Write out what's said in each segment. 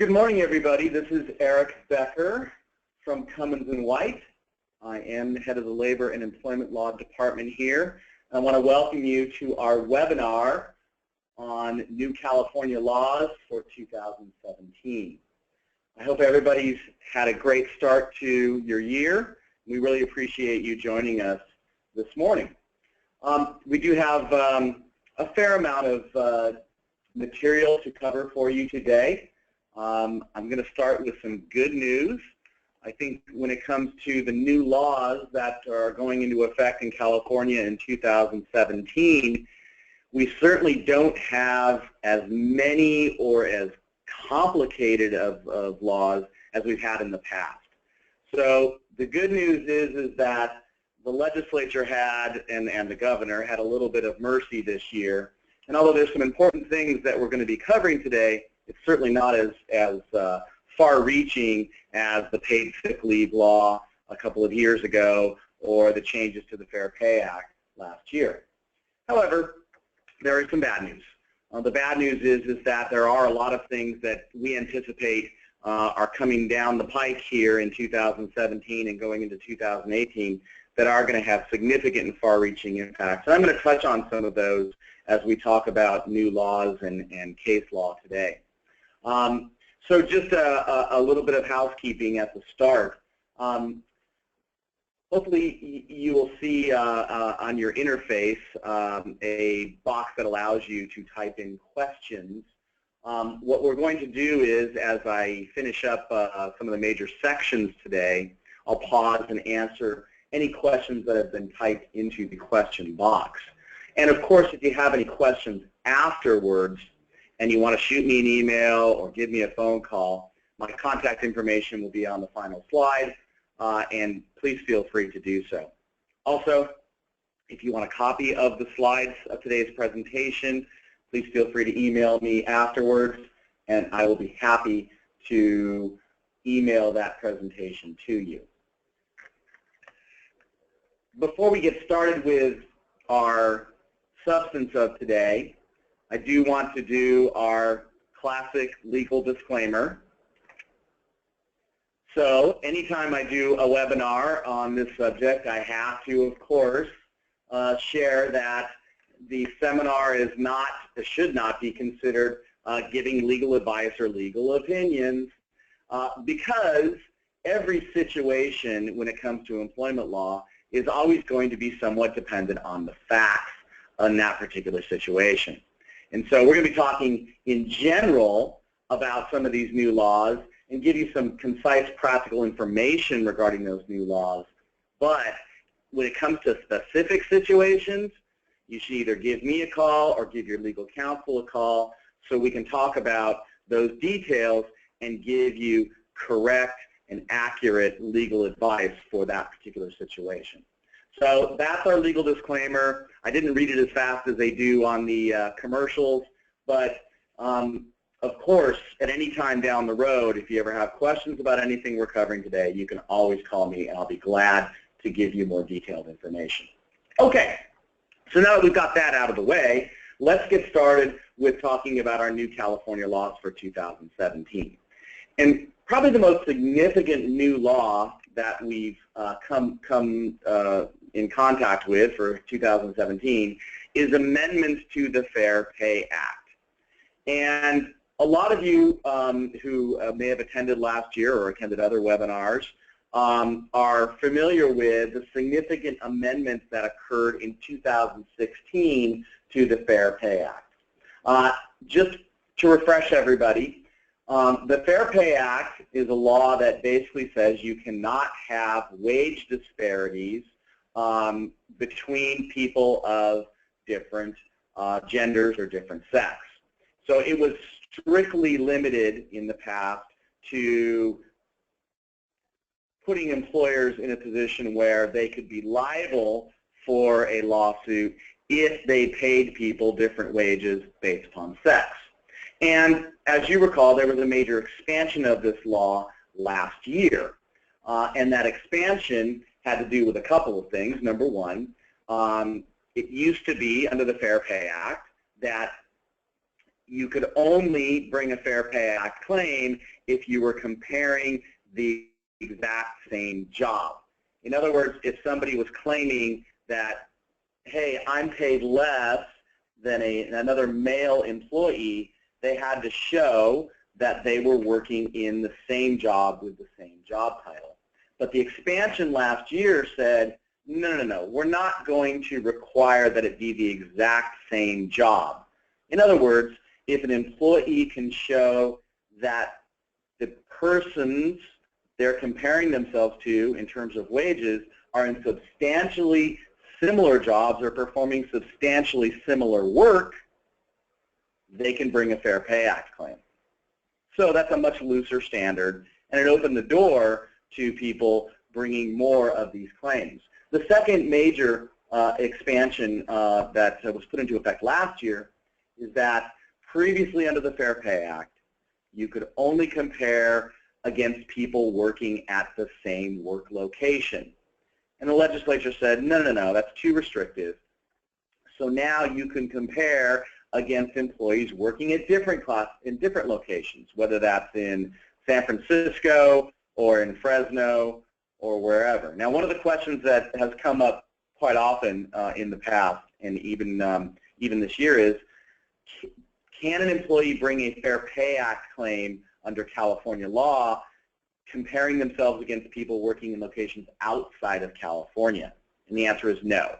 Good morning, everybody. This is Erick Becker from Cummins & White. I am the head of the Labor and Employment Law Department here. I want to welcome you to our webinar on new California laws for 2017. I hope everybody's had a great start to your year. We really appreciate you joining us this morning. We do have a fair amount of material to cover for you today. I'm going to start with some good news. I think when it comes to the new laws that are going into effect in California in 2017, we certainly don't have as many or as complicated of laws as we've had in the past. So the good news is that the legislature had, and the governor had a little bit of mercy this year. And although there's some important things that we're going to be covering today, it's certainly not as far-reaching as the paid sick leave law a couple of years ago or the changes to the Fair Pay Act last year. However, there is some bad news. The bad news is that there are a lot of things that we anticipate are coming down the pike here in 2017 and going into 2018 that are going to have significant and far-reaching impacts. And I'm going to touch on some of those as we talk about new laws and case law today. So just a little bit of housekeeping at the start. Hopefully you will see on your interface a box that allows you to type in questions. What we're going to do is, as I finish up some of the major sections today, I'll pause and answer any questions that have been typed into the question box. And of course, if you have any questions afterwards and you want to shoot me an email or give me a phone call, my contact information will be on the final slide, and please feel free to do so. Also, if you want a copy of the slides of today's presentation, please feel free to email me afterwards, and I will be happy to email that presentation to you. Before we get started with our substance of today, I do want to do our classic legal disclaimer. So anytime I do a webinar on this subject, I have to, of course, share that the seminar is not, should not be considered giving legal advice or legal opinions, because every situation when it comes to employment law is always going to be somewhat dependent on the facts in that particular situation. And so we're going to be talking in general about some of these new laws and give you some concise practical information regarding those new laws. But when it comes to specific situations, you should either give me a call or give your legal counsel a call so we can talk about those details and give you correct and accurate legal advice for that particular situation. So that's our legal disclaimer. I didn't read it as fast as they do on the commercials, but of course, at any time down the road, if you ever have questions about anything we're covering today, you can always call me, and I'll be glad to give you more detailed information. Okay, so now that we've got that out of the way, let's get started with talking about our new California laws for 2017. And probably the most significant new law that we've come in contact with for 2017 is amendments to the Fair Pay Act. And a lot of you who may have attended last year or attended other webinars are familiar with the significant amendments that occurred in 2016 to the Fair Pay Act. Just to refresh everybody, the Fair Pay Act is a law that basically says you cannot have wage disparities between people of different genders or different sex. So it was strictly limited in the past to putting employers in a position where they could be liable for a lawsuit if they paid people different wages based upon sex. And as you recall, there was a major expansion of this law last year. And that expansion had to do with a couple of things. Number one, it used to be under the Fair Pay Act that you could only bring a Fair Pay Act claim if you were comparing the exact same job. In other words, if somebody was claiming that, hey, I'm paid less than another male employee, they had to show that they were working in the same job with the same job title. But the expansion last year said, no, we're not going to require that it be the exact same job. In other words, if an employee can show that the persons they're comparing themselves to in terms of wages are in substantially similar jobs or performing substantially similar work, they can bring a Fair Pay Act claim. So that's a much looser standard, and it opened the door to people bringing more of these claims. The second major expansion that was put into effect last year is that previously under the Fair Pay Act, you could only compare against people working at the same work location. And the legislature said, no, that's too restrictive. So now you can compare against employees working at different locations, whether that's in San Francisco or in Fresno or wherever. Now, one of the questions that has come up quite often in the past, and even this year, is can an employee bring a Fair Pay Act claim under California law comparing themselves against people working in locations outside of California? And the answer is no.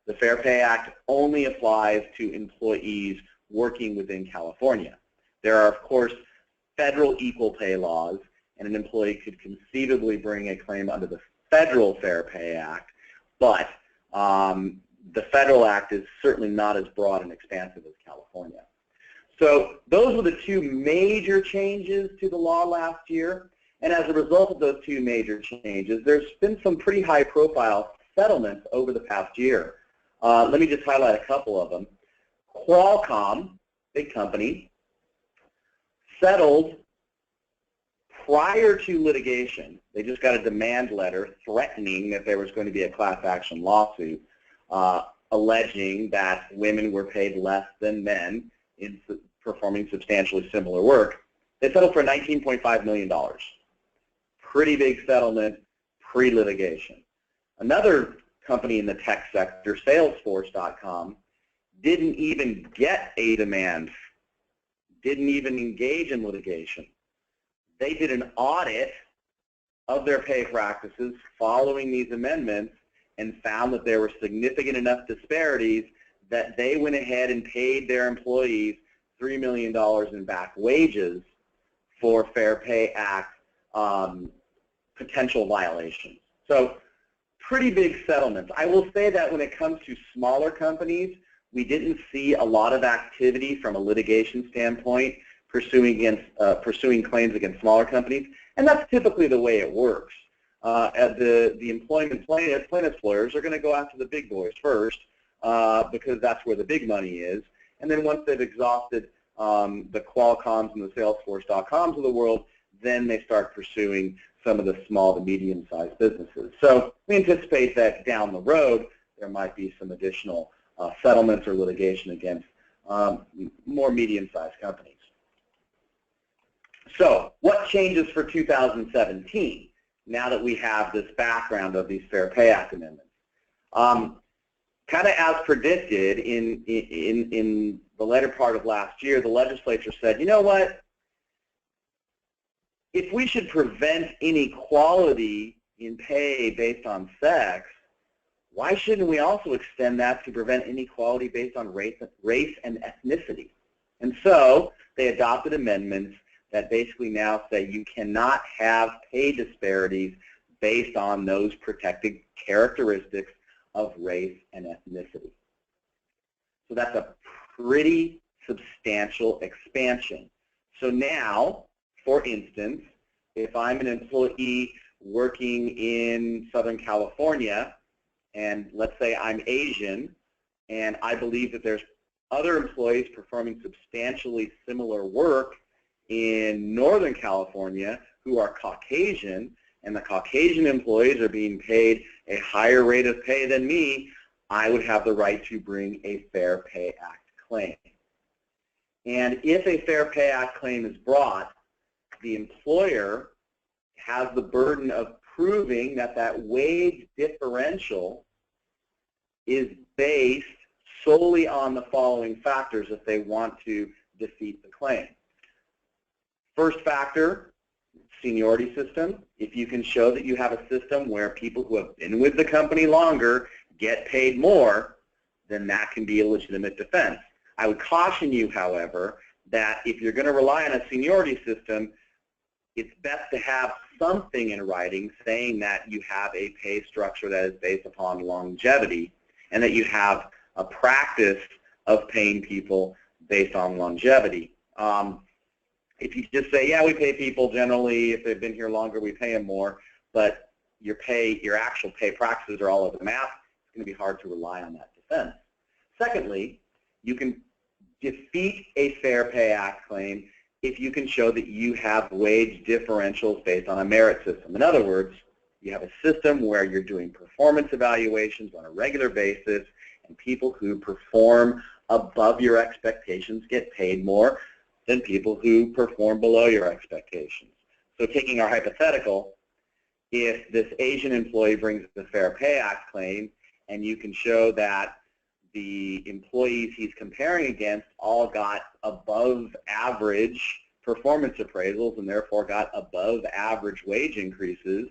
The Fair Pay Act only applies to employees working within California. There are, of course, federal equal pay laws, and an employee could conceivably bring a claim under the Federal Fair Pay Act, but the Federal Act is certainly not as broad and expansive as California. So those were the two major changes to the law last year, and as a result of those two major changes, there's been some pretty high-profile settlements over the past year. Let me just highlight a couple of them. Qualcomm, big company, settled prior to litigation. They just got a demand letter threatening that there was going to be a class action lawsuit alleging that women were paid less than men in performing substantially similar work. They settled for $19.5 million. Pretty big settlement pre-litigation. Another company in the tech sector, Salesforce.com, didn't even get a demand, didn't even engage in litigation. They did an audit of their pay practices following these amendments and found that there were significant enough disparities that they went ahead and paid their employees $3 million in back wages for Fair Pay Act potential violations. So pretty big settlements. I will say that when it comes to smaller companies, we didn't see a lot of activity from a litigation standpoint pursuing claims against smaller companies, and that's typically the way it works. The employment plaintiffs lawyers are going to go after the big boys first because that's where the big money is, and then once they've exhausted the Qualcomms and the Salesforce.coms of the world, then they start pursuing some of the small to medium-sized businesses. So we anticipate that down the road there might be some additional settlements or litigation against more medium-sized companies. So what changes for 2017 now that we have this background of these Fair Pay Act amendments? Kind of as predicted in the latter part of last year, the legislature said, you know what? If we should prevent inequality in pay based on sex, why shouldn't we also extend that to prevent inequality based on race and ethnicity? And so they adopted amendments that basically now say you cannot have pay disparities based on those protected characteristics of race and ethnicity. So that's a pretty substantial expansion. So now, for instance, if I'm an employee working in Southern California, and let's say I'm Asian, and I believe that there's other employees performing substantially similar work in Northern California who are Caucasian, and the Caucasian employees are being paid a higher rate of pay than me, I would have the right to bring a Fair Pay Act claim. And if a Fair Pay Act claim is brought, the employer has the burden of proving that that wage differential is based solely on the following factors if they want to defeat the claim. First factor, seniority system. If you can show that you have a system where people who have been with the company longer get paid more, then that can be a legitimate defense. I would caution you, however, that if you're going to rely on a seniority system, it's best to have something in writing saying that you have a pay structure that is based upon longevity and that you have a practice of paying people based on longevity. If you just say, yeah, we pay people generally, if they've been here longer, we pay them more, but your actual pay practices are all over the map, it's going to be hard to rely on that defense. Secondly, you can defeat a Fair Pay Act claim if you can show that you have wage differentials based on a merit system. In other words, you have a system where you're doing performance evaluations on a regular basis, and people who perform above your expectations get paid more than people who perform below your expectations. So taking our hypothetical, if this Asian employee brings the Fair Pay Act claim and you can show that the employees he's comparing against all got above average performance appraisals and therefore got above average wage increases,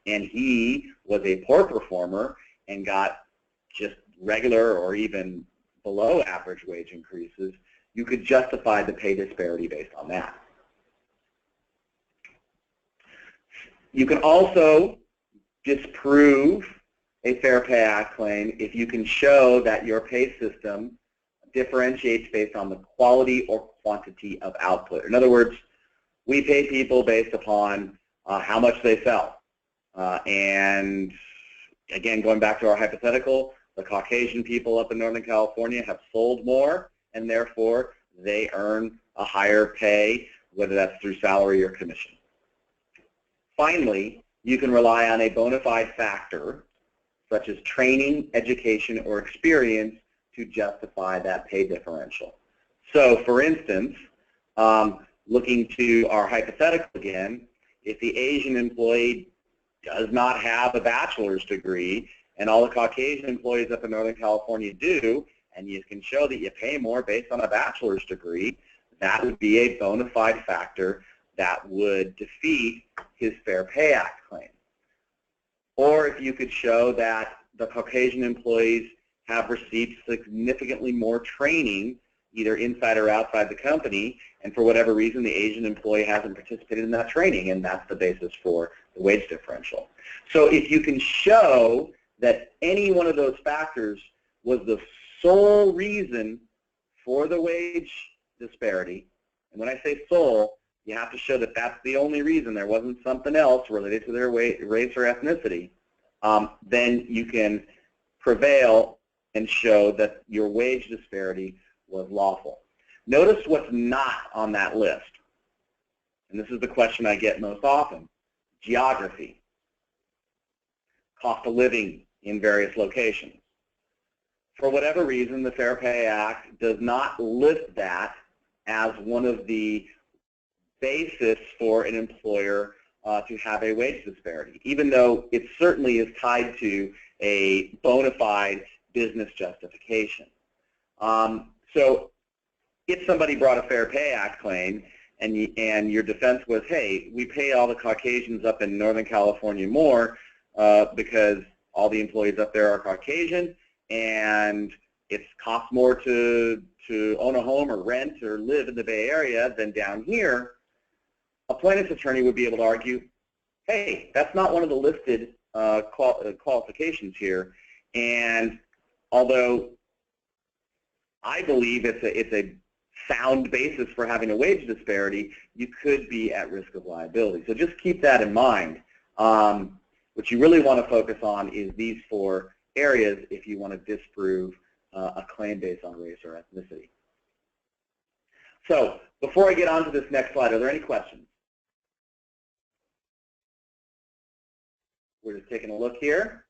and he was a poor performer and got just regular or even below average wage increases, you could justify the pay disparity based on that. You can also disprove a Fair Pay Act claim if you can show that your pay system differentiates based on the quality or quantity of output. In other words, we pay people based upon how much they sell. And again, going back to our hypothetical, the Caucasian people up in Northern California have sold more, and therefore they earn a higher pay, whether that's through salary or commission. Finally, you can rely on a bona fide factor, such as training, education, or experience, to justify that pay differential. So, for instance, looking to our hypothetical again, if the Asian employee does not have a bachelor's degree, and all the Caucasian employees up in Northern California do, and you can show that you pay more based on a bachelor's degree, that would be a bona fide factor that would defeat his Fair Pay Act claim. Or if you could show that the Caucasian employees have received significantly more training, either inside or outside the company, and for whatever reason the Asian employee hasn't participated in that training, and that's the basis for the wage differential. So if you can show that any one of those factors was the sole reason for the wage disparity, and when I say sole, you have to show that that's the only reason, there wasn't something else related to their race or ethnicity, then you can prevail and show that your wage disparity was lawful. Notice what's not on that list, and this is the question I get most often: geography, cost of living in various locations. For whatever reason, the Fair Pay Act does not list that as one of the basis for an employer to have a wage disparity, even though it certainly is tied to a bona fide business justification. So if somebody brought a Fair Pay Act claim and your defense was, hey, we pay all the Caucasians up in Northern California more because all the employees up there are Caucasian, and it costs more to own a home or rent or live in the Bay Area than down here, a plaintiff's attorney would be able to argue, hey, that's not one of the listed qualifications here, and although I believe it's a sound basis for having a wage disparity, you could be at risk of liability. So just keep that in mind. What you really want to focus on is these four areas if you want to disprove a claim based on race or ethnicity. So before I get on to this next slide, are there any questions? We're just taking a look here.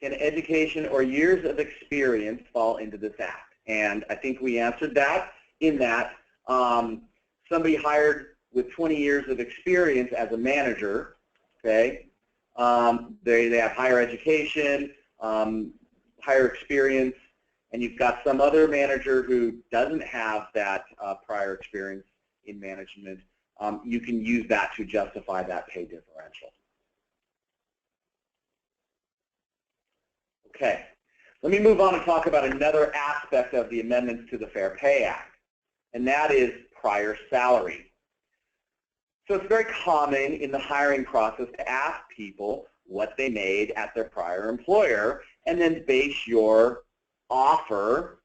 can education or years of experience fall into this act? And I think we answered that in that somebody hired with 20 years of experience as a manager, okay, they have higher education, higher experience, and you've got some other manager who doesn't have that prior experience in management, you can use that to justify that pay differential. Okay, let me move on and talk about another aspect of the amendments to the Fair Pay Act, and that is prior salary. So it's very common in the hiring process to ask people what they made at their prior employer and then base your offer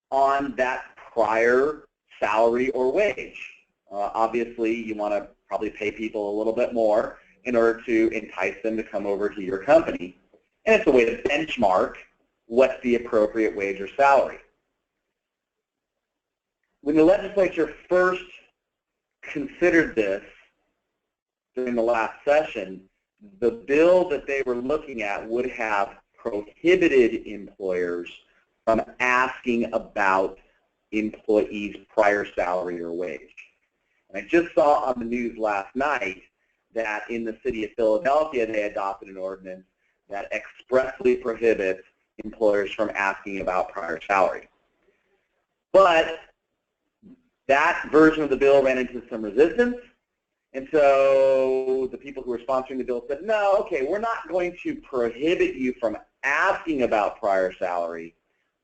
on that prior salary or wage. Obviously, you want to probably pay people a little bit more in order to entice them to come over to your company. And it's a way to benchmark what's the appropriate wage or salary. When the legislature first considered this during the last session, the bill that they were looking at would have prohibited employers from asking about employees' prior salary or wage. And I just saw on the news last night that in the city of Philadelphia they adopted an ordinance that expressly prohibits employers from asking about prior salary. But that version of the bill ran into some resistance, and so the people who were sponsoring the bill said, no, okay, we're not going to prohibit you from asking about prior salary,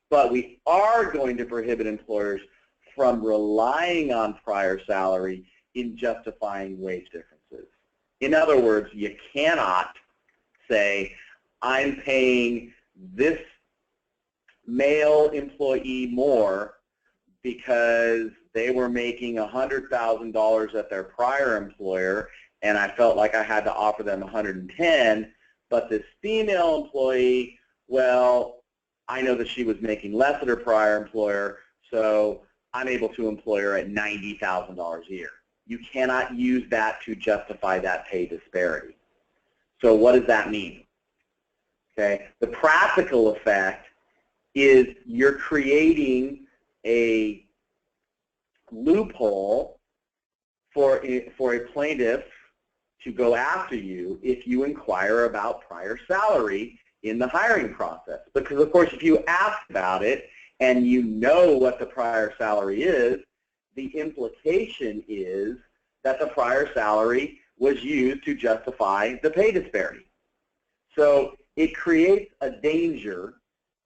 but we are going to prohibit employers from relying on prior salary in justifying wage differences. In other words, you cannot say, I'm paying this male employee more because they were making $100,000 at their prior employer and I felt like I had to offer them $110,000, but this female employee, well, I know that she was making less at her prior employer, so I'm able to employ her at $90,000 a year. You cannot use that to justify that pay disparity. So what does that mean? Okay, the practical effect is you're creating a loophole for a plaintiff to go after you if you inquire about prior salary in the hiring process. Because of course, if you ask about it and you know what the prior salary is, the implication is that the prior salary was used to justify the pay disparity. So it creates a danger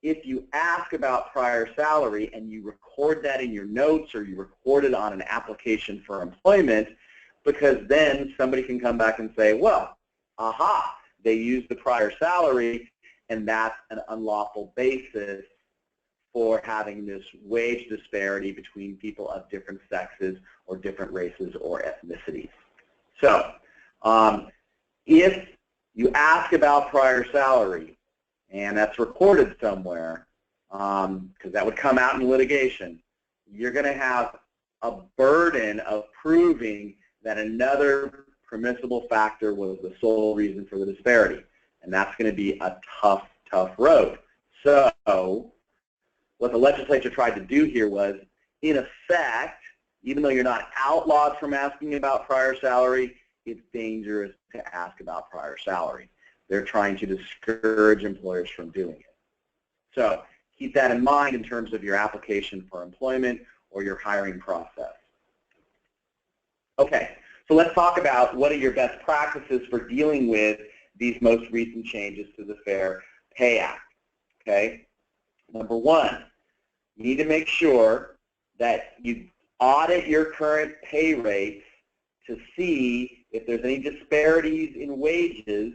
if you ask about prior salary and you record that in your notes or you record it on an application for employment, because then somebody can come back and say, well, aha, they used the prior salary and that's an unlawful basis for having this wage disparity between people of different sexes or different races or ethnicities. So if you ask about prior salary and that's recorded somewhere, because that would come out in litigation, you're going to have a burden of proving that another permissible factor was the sole reason for the disparity. And that's going to be a tough, tough road. So what the legislature tried to do here was, in effect, even though you're not outlawed from asking about prior salary, it's dangerous to ask about prior salary. They're trying to discourage employers from doing it. So keep that in mind in terms of your application for employment or your hiring process. Okay, so let's talk about what are your best practices for dealing with these most recent changes to the Fair Pay Act. Okay, number one, you need to make sure that you audit your current pay rates to see if there's any disparities in wages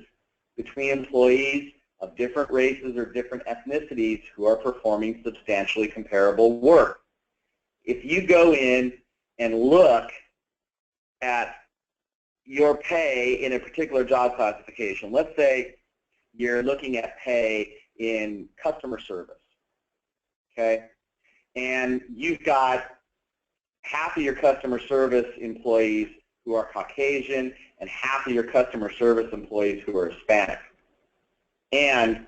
between employees of different races or different ethnicities who are performing substantially comparable work. If you go in and look at your pay in a particular job classification, let's say you're looking at pay in customer service, okay, and you've got half of your customer service employees who are Caucasian and half of your customer service employees who are Hispanic. And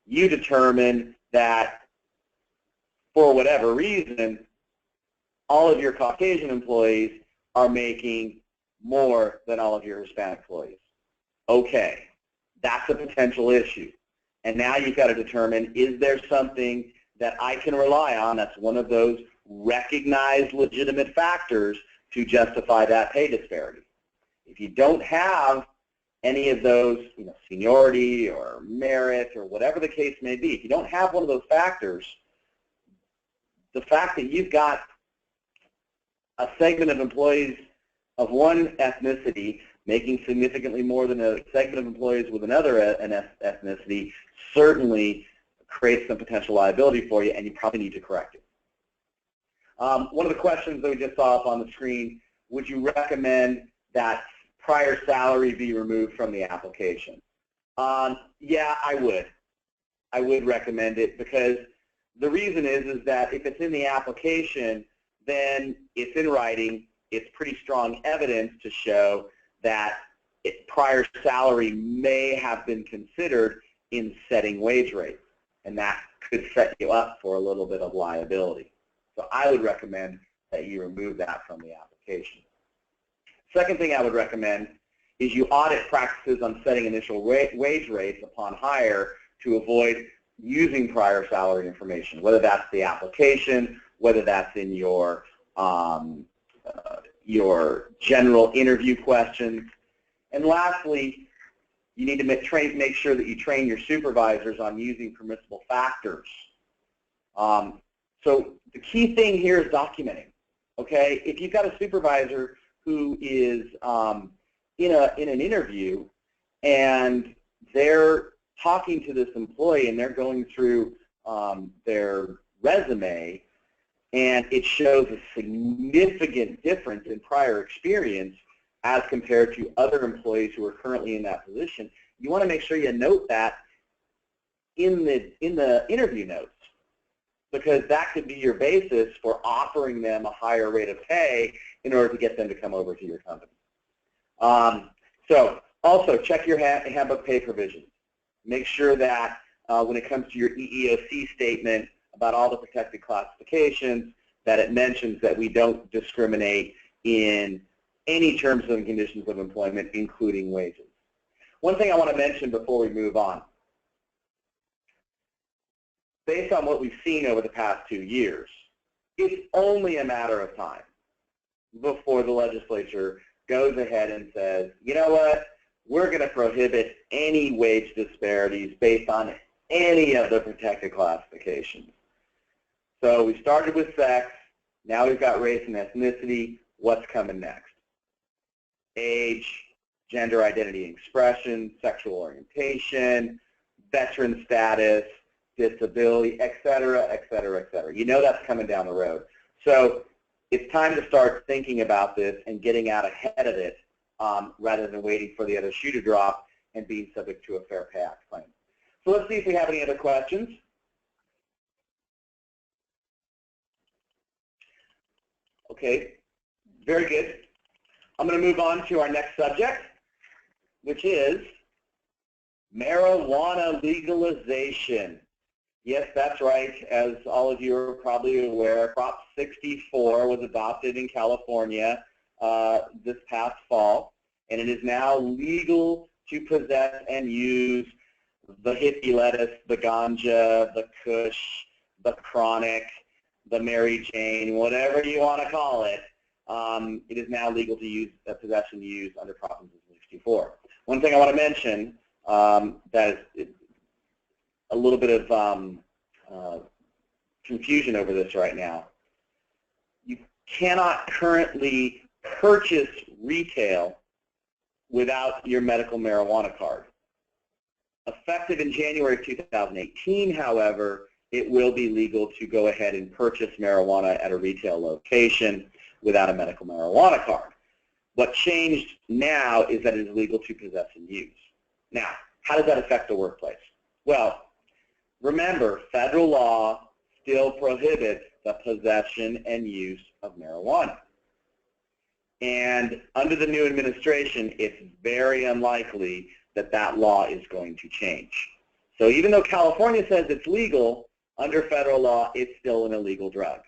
you determine that for whatever reason, all of your Caucasian employees are making more than all of your Hispanic employees. Okay, that's a potential issue. And now you've got to determine, is there something that I can rely on that's one of those recognized legitimate factors to justify that pay disparity? If you don't have any of those, seniority or merit or whatever the case may be, if you don't have one of those factors, the fact that you've got a segment of employees of one ethnicity making significantly more than a segment of employees with another ethnicity certainly creates some potential liability for you, and you probably need to correct it. One of the questions that we just saw up on the screen, would you recommend that prior salary be removed from the application? Yeah, I would. I would recommend it, because the reason is that if it's in the application, then it's in writing. It's pretty strong evidence to show that prior salary may have been considered in setting wage rates, and that could set you up for a little bit of liability. So I would recommend that you remove that from the application. Second thing I would recommend is you audit practices on setting initial wage rates upon hire to avoid using prior salary information, whether that's the application, whether that's in your general interview questions. And lastly, you need to make sure that you train your supervisors on using permissible factors. So the key thing here is documenting. Okay, if you've got a supervisor who is in an interview and they're talking to this employee and they're going through their resume, and it shows a significant difference in prior experience as compared to other employees who are currently in that position, you want to make sure you note that in the interview notes, because that could be your basis for offering them a higher rate of pay in order to get them to come over to your company. So also check your handbook pay provisions. Make sure that when it comes to your EEOC statement about all the protected classifications, that it mentions that we don't discriminate in any terms and conditions of employment, including wages. One thing I want to mention before we move on. Based on what we've seen over the past 2 years, it's only a matter of time before the legislature goes ahead and says, you know what, we're going to prohibit any wage disparities based on any of the protected classifications. So we started with sex, now we've got race and ethnicity. What's coming next? Age, gender identity and expression, sexual orientation, veteran status, disability, et cetera, et cetera, et cetera. You know that's coming down the road. So it's time to start thinking about this and getting out ahead of it rather than waiting for the other shoe to drop and being subject to a Fair Pay Act claim. So let's see if we have any other questions. Okay, very good. I'm going to move on to our next subject, which is marijuana legalization. Yes, that's right. As all of you are probably aware, Prop 64 was adopted in California this past fall, and it is now legal to possess and use the hippie lettuce, the ganja, the kush, the chronic, the Mary Jane, whatever you want to call it. It is now legal to use possession and use under Prop 64. One thing I want to mention that is a little bit of confusion over this right now. You cannot currently purchase retail without your medical marijuana card. Effective in January of 2018, however, it will be legal to go ahead and purchase marijuana at a retail location without a medical marijuana card. What changed now is that it is legal to possess and use. Now, how does that affect the workplace? Well, remember, federal law still prohibits the possession and use of marijuana. And under the new administration, it's very unlikely that that law is going to change. So even though California says it's legal, under federal law, it's still an illegal drug.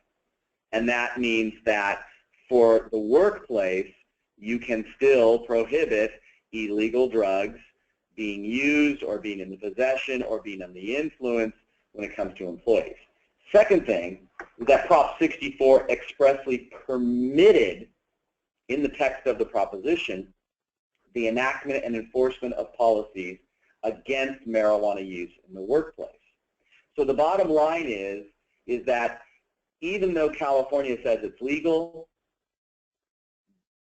And that means that for the workplace, you can still prohibit illegal drugs being used or being in the possession or being under the influence when it comes to employees. Second thing is that Prop 64 expressly permitted in the text of the proposition the enactment and enforcement of policies against marijuana use in the workplace. So the bottom line is that even though California says it's legal,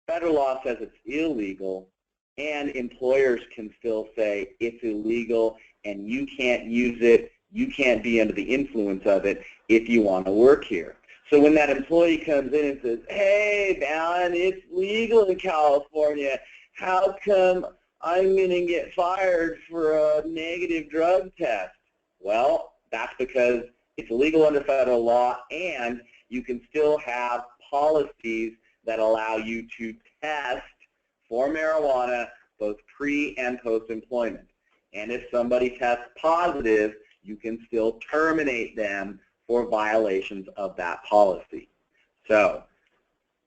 federal law says it's illegal, and employers can still say it's illegal and you can't use it, you can't be under the influence of it if you want to work here. So when that employee comes in and says, hey, man, it's legal in California, how come I'm going to get fired for a negative drug test? Well, that's because it's illegal under federal law, and you can still have policies that allow you to test for marijuana both pre- and post-employment. And if somebody tests positive, you can still terminate them for violations of that policy. So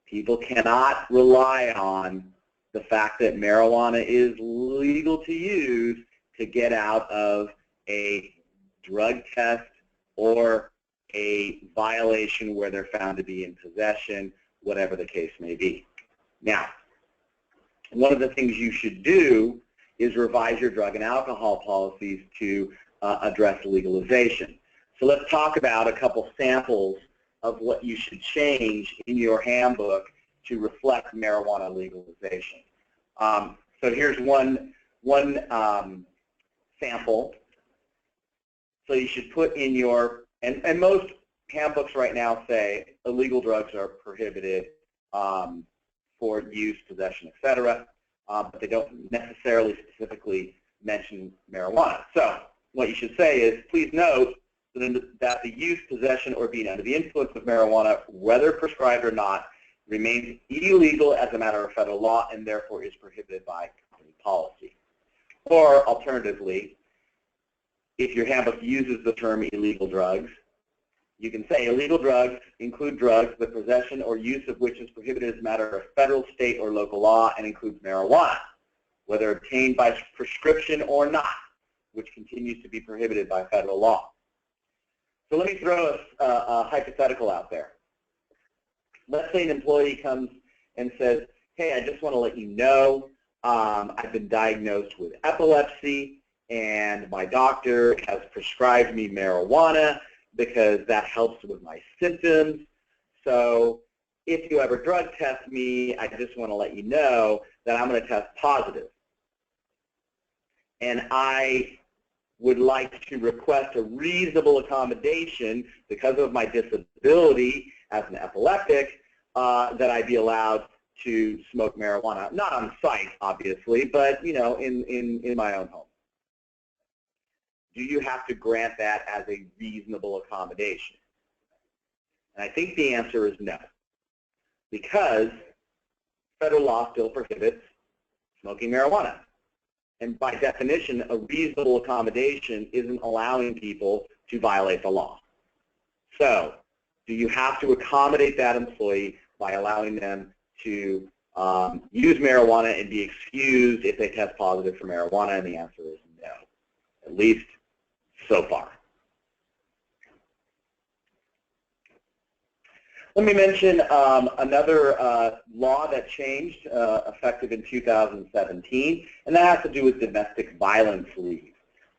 people cannot rely on the fact that marijuana is legal to use to get out of a drug test or a violation where they're found to be in possession, whatever the case may be. Now, one of the things you should do is revise your drug and alcohol policies to address legalization. So let's talk about a couple samples of what you should change in your handbook to reflect marijuana legalization. So here's one sample. So you should put in your, and most handbooks right now say illegal drugs are prohibited for use, possession, etc., but they don't necessarily specifically mention marijuana. So what you should say is, please note that the use, possession, or being under the influence of marijuana, whether prescribed or not, remains illegal as a matter of federal law and therefore is prohibited by company policy. Or alternatively, if your handbook uses the term illegal drugs, you can say illegal drugs include drugs, the possession or use of which is prohibited as a matter of federal, state, or local law and includes marijuana, whether obtained by prescription or not, which continues to be prohibited by federal law. So let me throw a hypothetical out there. Let's say an employee comes and says, hey, I just want to let you know I've been diagnosed with epilepsy and my doctor has prescribed me marijuana because that helps with my symptoms. So if you ever drug test me, I just want to let you know that I'm going to test positive. And I would like to request a reasonable accommodation because of my disability as an epileptic that I be allowed to smoke marijuana, not on site, obviously, but in my own home. Do you have to grant that as a reasonable accommodation? And I think the answer is no, because federal law still prohibits smoking marijuana. And by definition, a reasonable accommodation isn't allowing people to violate the law. So do you have to accommodate that employee by allowing them to use marijuana and be excused if they test positive for marijuana? And the answer is no, at least so far. Let me mention another law that changed effective in 2017, and that has to do with domestic violence leave.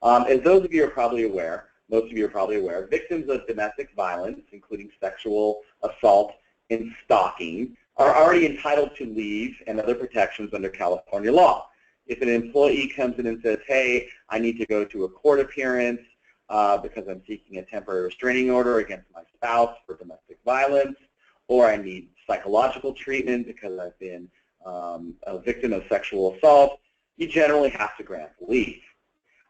As those of you are probably aware, most of you are probably aware, victims of domestic violence, including sexual assault and stalking, are already entitled to leave and other protections under California law. If an employee comes in and says, hey, I need to go to a court appearance because I'm seeking a temporary restraining order against my spouse for domestic violence, or I need psychological treatment because I've been a victim of sexual assault, you generally have to grant leave.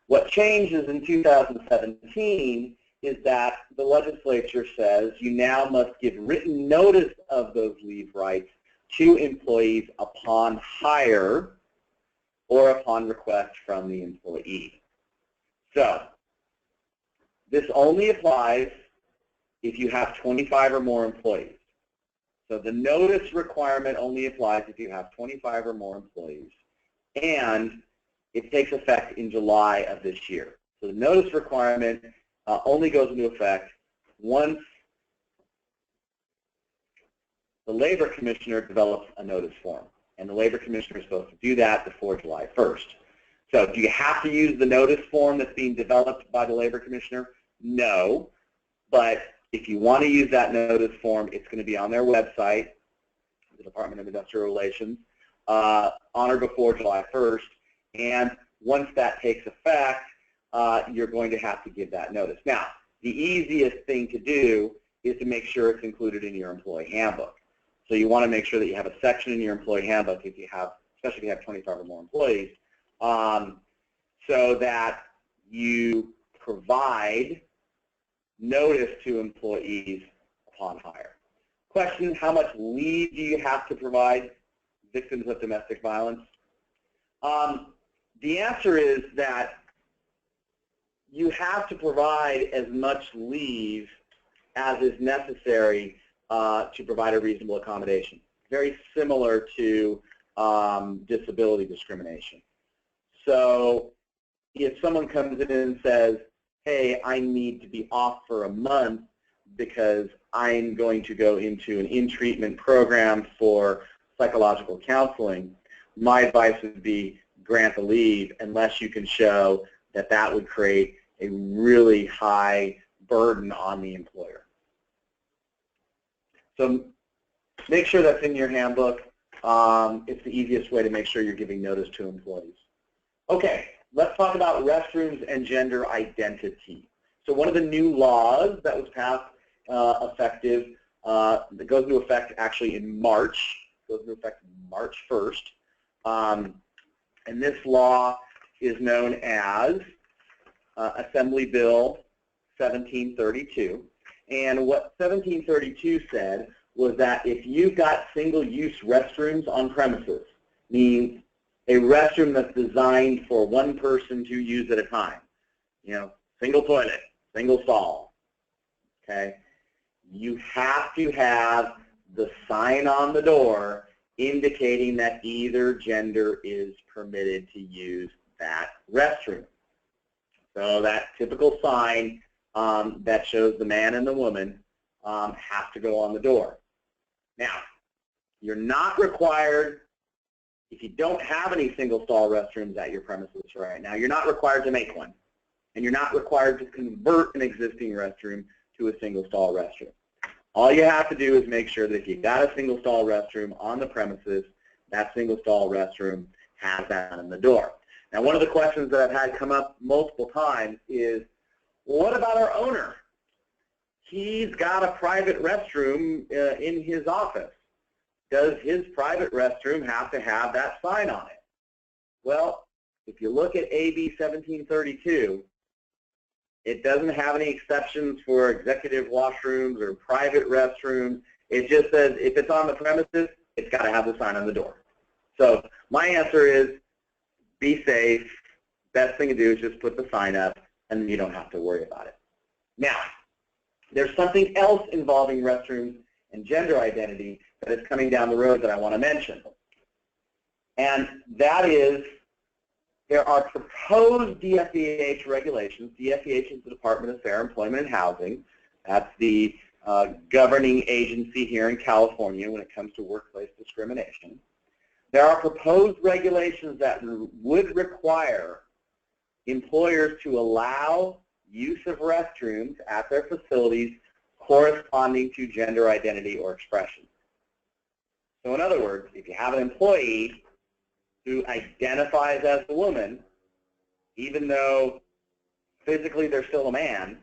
What changes in 2017 is that the legislature says you now must give written notice of those leave rights to employees upon hire or upon request from the employee. So This only applies if you have 25 or more employees. So the notice requirement only applies if you have 25 or more employees. And it takes effect in July of this year. So the notice requirement only goes into effect once the Labor Commissioner develops a notice form. And the Labor Commissioner is supposed to do that before July 1st. So do you have to use the notice form that's being developed by the Labor Commissioner? No. But if you want to use that notice form, it's going to be on their website, the Department of Industrial Relations, on or before July 1st. And once that takes effect, you're going to have to give that notice. Now, the easiest thing to do is to make sure it's included in your employee handbook. So you want to make sure that you have a section in your employee handbook, if you have, especially if you have 25 or more employees, so that you provide notice to employees upon hire. Question, how much leave do you have to provide victims of domestic violence? The answer is that you have to provide as much leave as is necessary to provide a reasonable accommodation. Very similar to disability discrimination. So if someone comes in and says, hey, I need to be off for a month because I'm going to go into an in-treatment program for psychological counseling, my advice would be grant the leave unless you can show that that would create a really high burden on the employer. So make sure that's in your handbook. It's the easiest way to make sure you're giving notice to employees. Okay, let's talk about restrooms and gender identity. So one of the new laws that was passed that goes into effect actually in March, goes into effect March 1st. And this law is known as Assembly Bill 1732. And what 1732 said was that if you've got single-use restrooms on premises, means a restroom that's designed for one person to use at a time, you know, single toilet, single stall, okay, you have to have the sign on the door indicating that either gender is permitted to use that restroom. So that typical sign that shows the man and the woman has to go on the door. Now, you're not required, if you don't have any single stall restrooms at your premises right now, you're not required to make one. And you're not required to convert an existing restroom to a single stall restroom. All you have to do is make sure that if you've got a single stall restroom on the premises, that single stall restroom has that on the door. Now, one of the questions that I've had come up multiple times is, well, what about our owner? He's got a private restroom in his office. Does his private restroom have to have that sign on it? Well, if you look at AB 1732, it doesn't have any exceptions for executive washrooms or private restrooms. It just says if it's on the premises, it's got to have the sign on the door. So my answer is be safe. Best thing to do is just put the sign up, and you don't have to worry about it. Now, there's something else involving restrooms and gender identity that is coming down the road that I want to mention. And that is, there are proposed DFEH regulations. DFEH is the Department of Fair Employment and Housing. That's the governing agency here in California when it comes to workplace discrimination. There are proposed regulations that would require employers to allow use of restrooms at their facilities corresponding to gender identity or expression. So in other words, if you have an employee who identifies as a woman, even though physically they're still a man,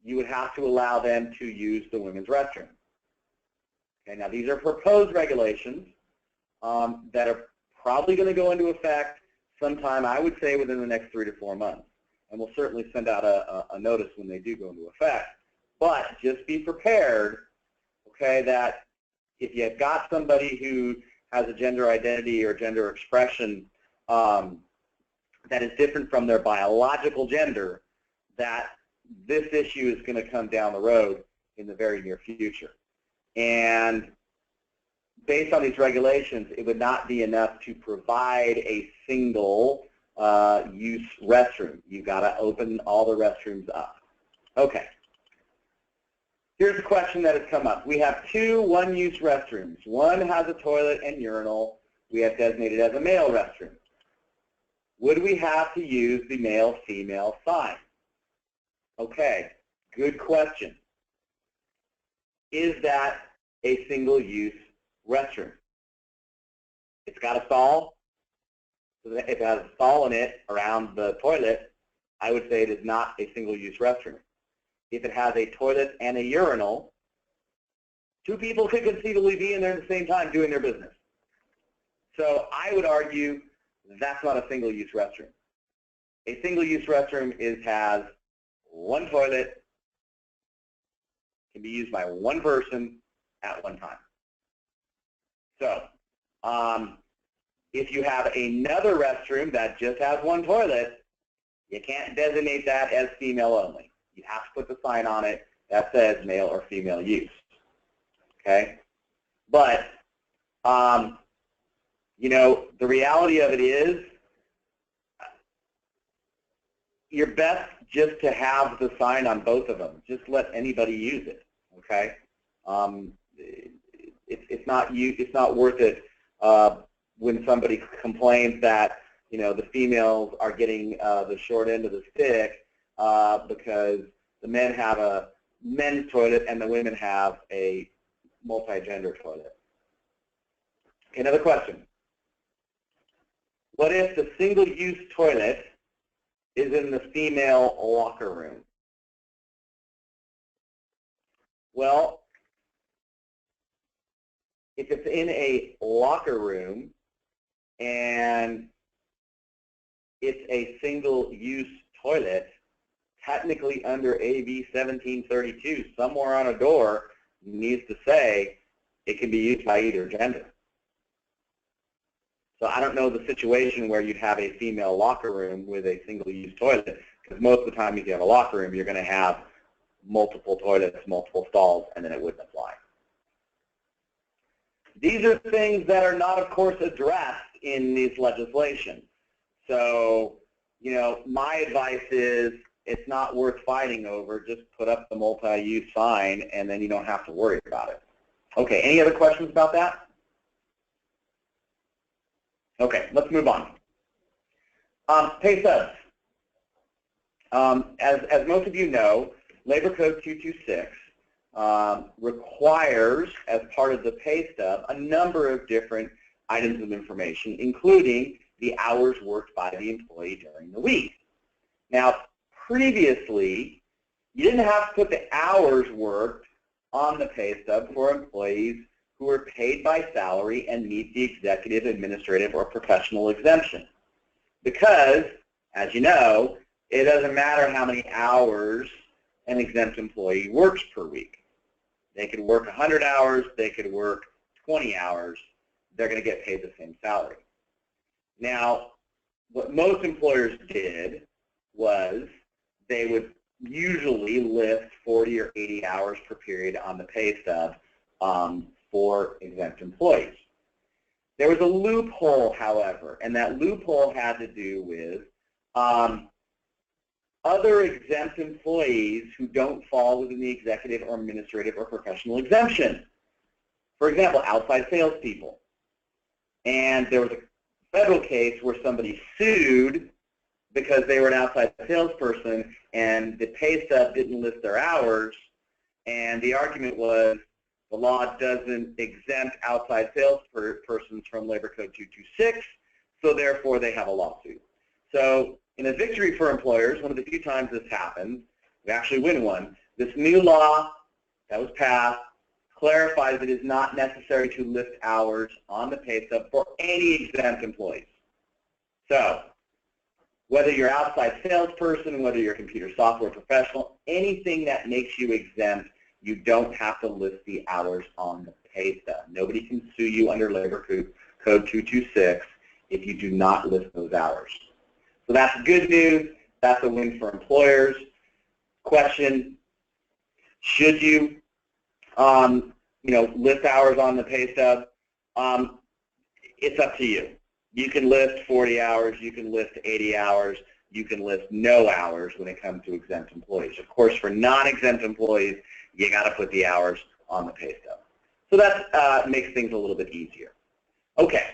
you would have to allow them to use the women's restroom. Okay, now these are proposed regulations that are probably going to go into effect sometime, I would say, within the next 3 to 4 months. And we'll certainly send out a notice when they do go into effect. But just be prepared, okay, that if you've got somebody who has a gender identity or gender expression that is different from their biological gender, that this issue is going to come down the road in the very near future. And based on these regulations, it would not be enough to provide a single use restroom. You've got to open all the restrooms up. Okay. Here's a question that has come up. We have two one-use restrooms. One has a toilet and urinal. We have designated as a male restroom. Would we have to use the male-female sign? Okay, good question. Is that a single-use restroom? It's got a stall. So if it has a stall in it around the toilet, I would say it is not a single-use restroom. If it has a toilet and a urinal, two people could conceivably be in there at the same time doing their business. So I would argue that's not a single-use restroom. A single-use restroom has one toilet, can be used by one person at one time. So if you have another restroom that just has one toilet, you can't designate that as female only. You have to put the sign on it that says male or female use. Okay? But, you know, the reality of it is you're best just to have the sign on both of them. Just let anybody use it. Okay? It's not worth it when somebody complains that, you know, the females are getting the short end of the stick because the men have a men's toilet and the women have a multi-gender toilet. Okay, another question. What if the single-use toilet is in the female locker room? Well, if it's in a locker room and it's a single-use toilet, technically under AB 1732, somewhere on a door needs to say it can be used by either gender. So I don't know the situation where you'd have a female locker room with a single-use toilet, because most of the time if you have a locker room, you're going to have multiple toilets, multiple stalls, and then it wouldn't apply. These are things that are not, of course, addressed in this legislation. So, you know, my advice is it's not worth fighting over. Just put up the multi-use sign, and then you don't have to worry about it. Okay, any other questions about that? Okay, let's move on. Pay stubs. As most of you know, Labor Code 226 requires, as part of the pay stub, a number of different items of information, including the hours worked by the employee during the week. Now, previously, you didn't have to put the hours worked on the pay stub for employees who are paid by salary and meet the executive, administrative, or professional exemption. Because, as you know, it doesn't matter how many hours an exempt employee works per week. They could work 100 hours, they could work 20 hours, they're going to get paid the same salary. Now, what most employers did was they would usually list 40 or 80 hours per period on the pay stub for exempt employees. There was a loophole, however, and that loophole had to do with other exempt employees who don't fall within the executive or administrative or professional exemption. For example, outside salespeople. And there was a federal case where somebody sued because they were an outside salesperson and the pay stub didn't list their hours, and the argument was the law doesn't exempt outside salespersons from Labor Code 226, so therefore they have a lawsuit. So in a victory for employers, one of the few times this happens, we actually win one. This new law that was passed clarifies it is not necessary to list hours on the pay stub for any exempt employees. So whether you're outside salesperson, whether you're a computer software professional, anything that makes you exempt, you don't have to list the hours on the pay stub. Nobody can sue you under Labor Code 226 if you do not list those hours. So that's good news. That's a win for employers. question, should you, list hours on the pay stub? It's up to you. You can list 40 hours, you can list 80 hours, you can list no hours when it comes to exempt employees. Of course, for non-exempt employees, you got to put the hours on the pay stub. So that makes things a little bit easier. Okay,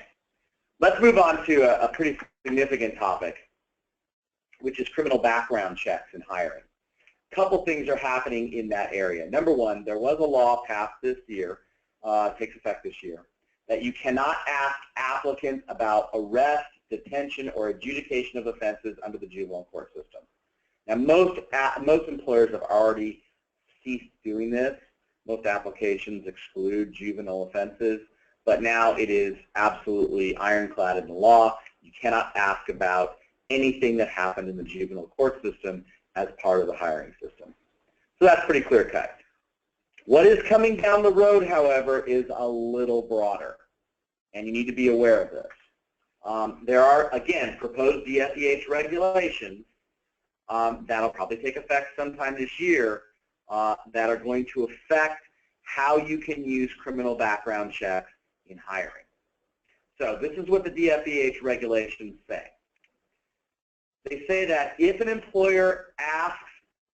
let's move on to a pretty significant topic, which is criminal background checks in hiring. A couple things are happening in that area. Number one, there was a law passed this year, takes effect this year, that you cannot ask applicants about arrest, detention, or adjudication of offenses under the juvenile court system. Now, most employers have already ceased doing this. Most applications exclude juvenile offenses, but now it is absolutely ironclad in the law. You cannot ask about anything that happened in the juvenile court system as part of the hiring system. So that's pretty clear cut. What is coming down the road, however, is a little broader, and you need to be aware of this. There are, again, proposed DFEH regulations that'll probably take effect sometime this year that are going to affect how you can use criminal background checks in hiring. So this is what the DFEH regulations say. They say that if an employer asks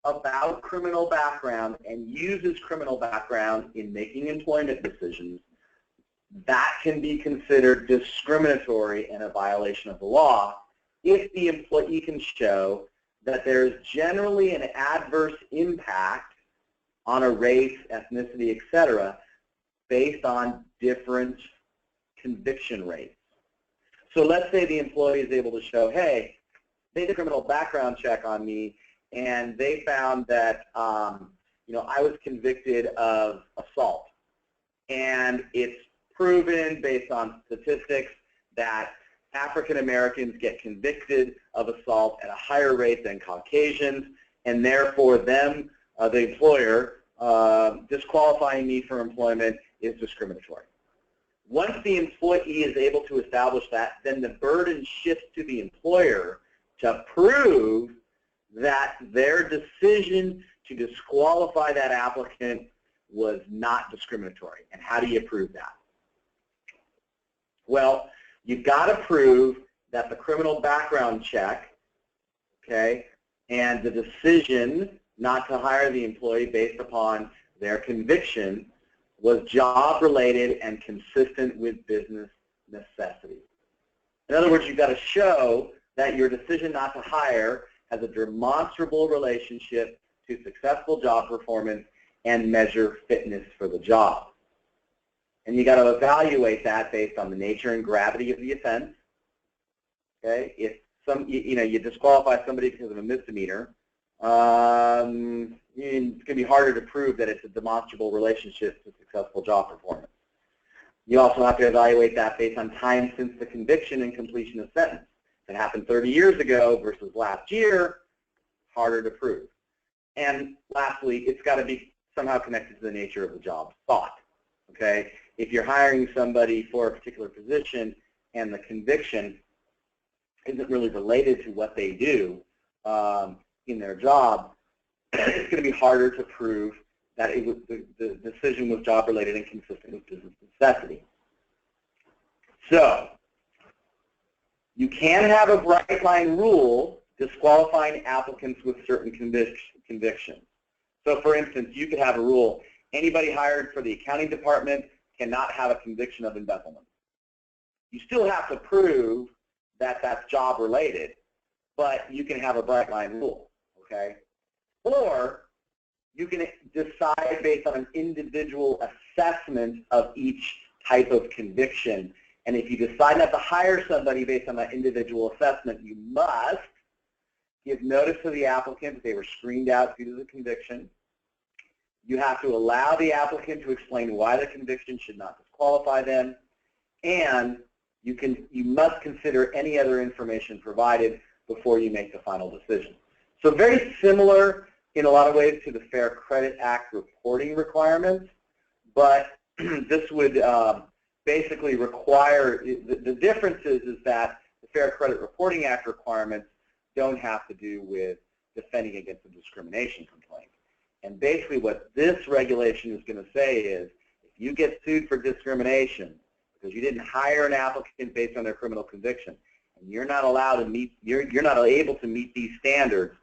about criminal background and uses criminal background in making employment decisions, that can be considered discriminatory and a violation of the law if the employee can show that there is generally an adverse impact on a race, ethnicity, etc., based on different conviction rates. So let's say the employee is able to show, hey, they did a criminal background check on me, and they found that I was convicted of assault, and it's proven based on statistics that African Americans get convicted of assault at a higher rate than Caucasians, and therefore the employer disqualifying me from employment is discriminatory. Once the employee is able to establish that, then the burden shifts to the employer to prove that their decision to disqualify that applicant was not discriminatory. And how do you prove that? Well, you've got to prove that the criminal background check, okay, and the decision not to hire the employee based upon their conviction was job-related and consistent with business necessity. In other words, you've got to show that your decision not to hire has a demonstrable relationship to successful job performance and measure fitness for the job. And you got to evaluate that based on the nature and gravity of the offense. Okay, if you disqualify somebody because of a misdemeanor, it's going to be harder to prove that it's a demonstrable relationship to successful job performance. You also have to evaluate that based on time since the conviction and completion of sentence. If it happened 30 years ago versus last year, harder to prove. And lastly, it's got to be somehow connected to the nature of the job sought. Okay, if you're hiring somebody for a particular position and the conviction isn't really related to what they do in their job, it's going to be harder to prove that it was, the decision was job-related and consistent with business necessity. So you can have a bright line rule disqualifying applicants with certain convictions. So for instance, you could have a rule, anybody hired for the accounting department cannot have a conviction of embezzlement. You still have to prove that that's job related, but you can have a bright line rule, okay? Or you can decide based on an individual assessment of each type of conviction. And if you decide not to hire somebody based on that individual assessment, you must give notice to the applicant that they were screened out due to the conviction. You have to allow the applicant to explain why the conviction should not disqualify them, and you must consider any other information provided before you make the final decision. So very similar in a lot of ways to the Fair Credit Act reporting requirements, but this would basically require, the difference is that the Fair Credit Reporting Act requirements don't have to do with defending against a discrimination complaint. And basically what this regulation is going to say is, if you get sued for discrimination because you didn't hire an applicant based on their criminal conviction, and you're not allowed to meet, you're not able to meet these standards,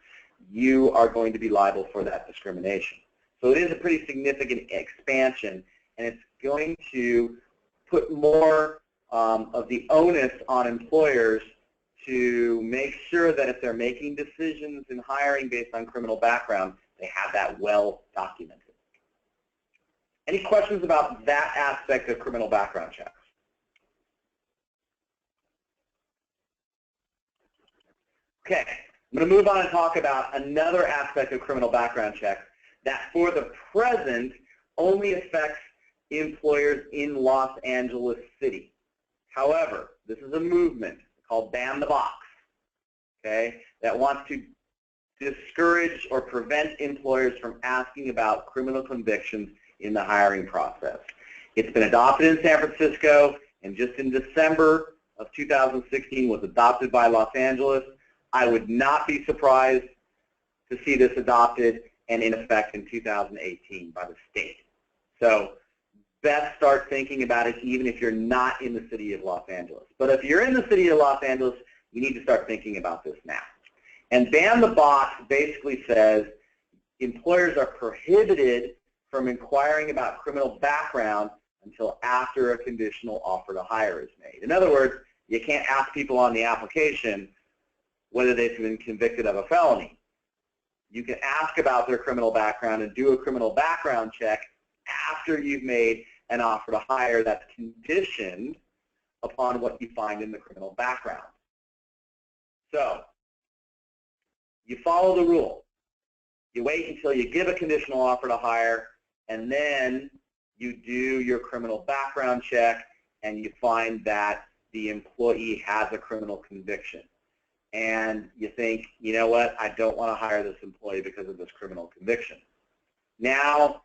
you are going to be liable for that discrimination. So it is a pretty significant expansion, and it's going to put more of the onus on employers to make sure that if they're making decisions in hiring based on criminal background, they have that well documented. Any questions about that aspect of criminal background checks? Okay, I'm going to move on and talk about another aspect of criminal background checks that for the present only affects employers in Los Angeles City. However, this is a movement called Ban the Box, okay, that wants to discourage or prevent employers from asking about criminal convictions in the hiring process. It's been adopted in San Francisco, and just in December of 2016 was adopted by Los Angeles. I would not be surprised to see this adopted and in effect in 2018 by the state. So best start thinking about it even if you're not in the city of Los Angeles. But if you're in the city of Los Angeles, you need to start thinking about this now. And Ban the Box basically says employers are prohibited from inquiring about criminal background until after a conditional offer to hire is made. In other words, you can't ask people on the application whether they've been convicted of a felony. You can ask about their criminal background and do a criminal background check after you've made an offer to hire that's conditioned upon what you find in the criminal background. So you follow the rule. You wait until you give a conditional offer to hire, and then you do your criminal background check, and you find that the employee has a criminal conviction. And you think, you know what, I don't want to hire this employee because of this criminal conviction. Now,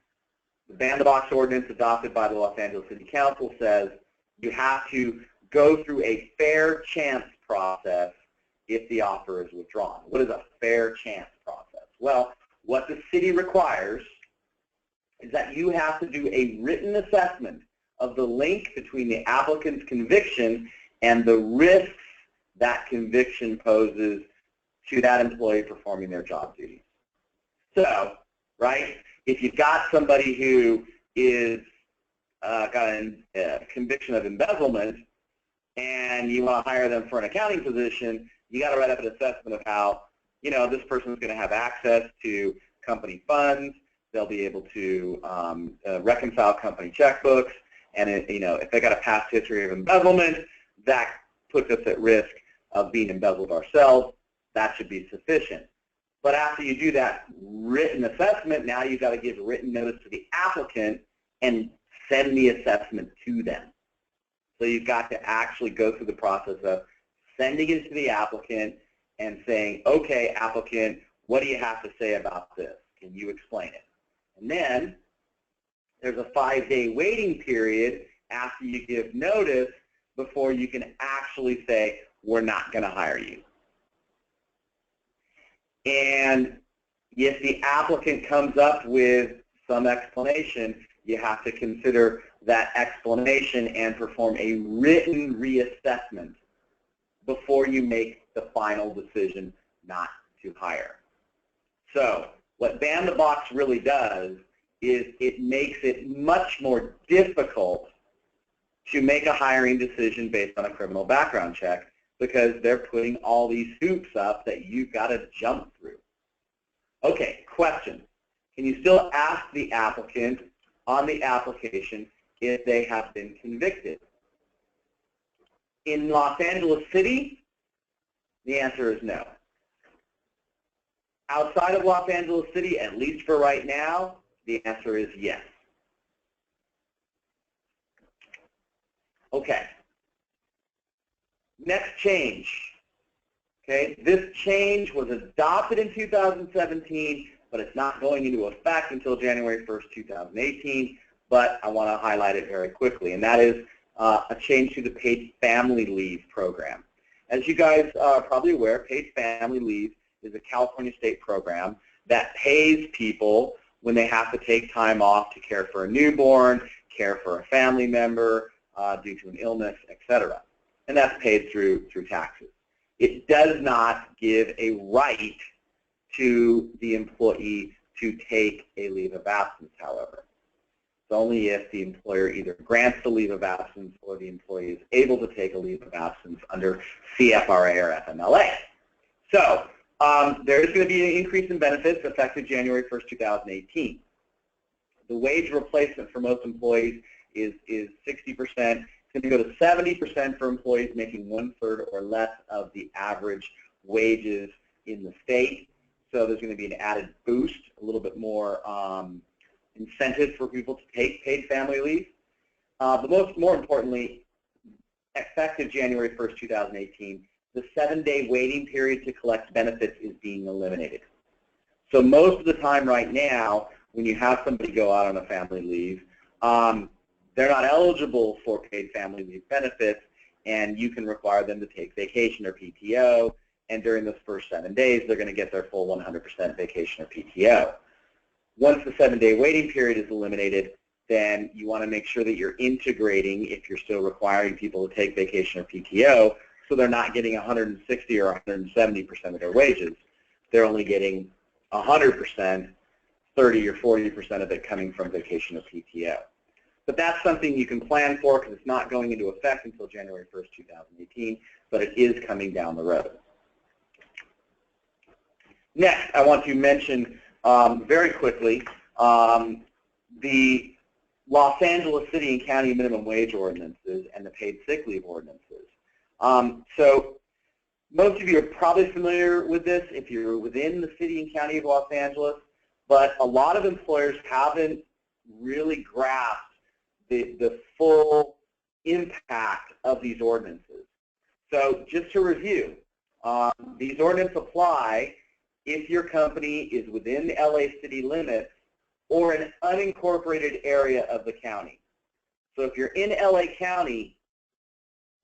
the Ban the Box ordinance adopted by the Los Angeles City Council says you have to go through a fair chance process if the offer is withdrawn. What is a fair chance process? Well, what the city requires is that you have to do a written assessment of the link between the applicant's conviction and the risks that conviction poses to that employee performing their job duties. So, right, if you've got somebody who is got a conviction of embezzlement and you want to hire them for an accounting position, you got to write up an assessment of how, you know, this person is going to have access to company funds. They'll be able to reconcile company checkbooks, and you know, if they got a past history of embezzlement, that puts us at risk of being embezzled ourselves. That should be sufficient. But after you do that written assessment, now you've got to give written notice to the applicant and send the assessment to them. So you've got to actually go through the process of sending it to the applicant and saying, okay, applicant, what do you have to say about this? Can you explain it? And then there's a 5-day waiting period after you give notice before you can actually say, we're not going to hire you. And if the applicant comes up with some explanation, you have to consider that explanation and perform a written reassessment before you make the final decision not to hire. So what Ban the Box really does is it makes it much more difficult to make a hiring decision based on a criminal background check, because they're putting all these hoops up that you've got to jump through. Okay, question. Can you still ask the applicant on the application if they have been convicted? In Los Angeles City, the answer is no. Outside of Los Angeles City, at least for right now, the answer is yes. Okay. Next change. Okay, this change was adopted in 2017, but it's not going into effect until January 1st, 2018, but I want to highlight it very quickly, and that is a change to the paid family leave program. As you guys are probably aware, paid family leave is a California state program that pays people when they have to take time off to care for a newborn, care for a family member due to an illness, etc. And that's paid through taxes. It does not give a right to the employee to take a leave of absence, however. It's only if the employer either grants the leave of absence or the employee is able to take a leave of absence under CFRA or FMLA. So there is going to be an increase in benefits effective January 1st, 2018. The wage replacement for most employees is 60%. It's going to go to 70% for employees making 1/3 or less of the average wages in the state. So there's going to be an added boost, a little bit more incentive for people to take paid family leave. But more importantly, effective January 1st, 2018, the 7-day waiting period to collect benefits is being eliminated. So most of the time right now, when you have somebody go out on a family leave, they're not eligible for paid family leave benefits, and you can require them to take vacation or PTO, and during those first 7 days, they're going to get their full 100% vacation or PTO. Once the 7-day waiting period is eliminated, then you want to make sure that you're integrating, if you're still requiring people to take vacation or PTO, so they're not getting 160 or 170% of their wages. They're only getting 100%, 30 or 40% of it coming from vacation or PTO. But that's something you can plan for because it's not going into effect until January 1st, 2018, but it is coming down the road. Next, I want to mention very quickly the Los Angeles City and County minimum wage ordinances and the paid sick leave ordinances. So most of you are probably familiar with this if you're within the city and county of Los Angeles, but a lot of employers haven't really grasped the full impact of these ordinances. So just to review, these ordinances apply if your company is within the LA city limits or an unincorporated area of the county. So if you're in LA County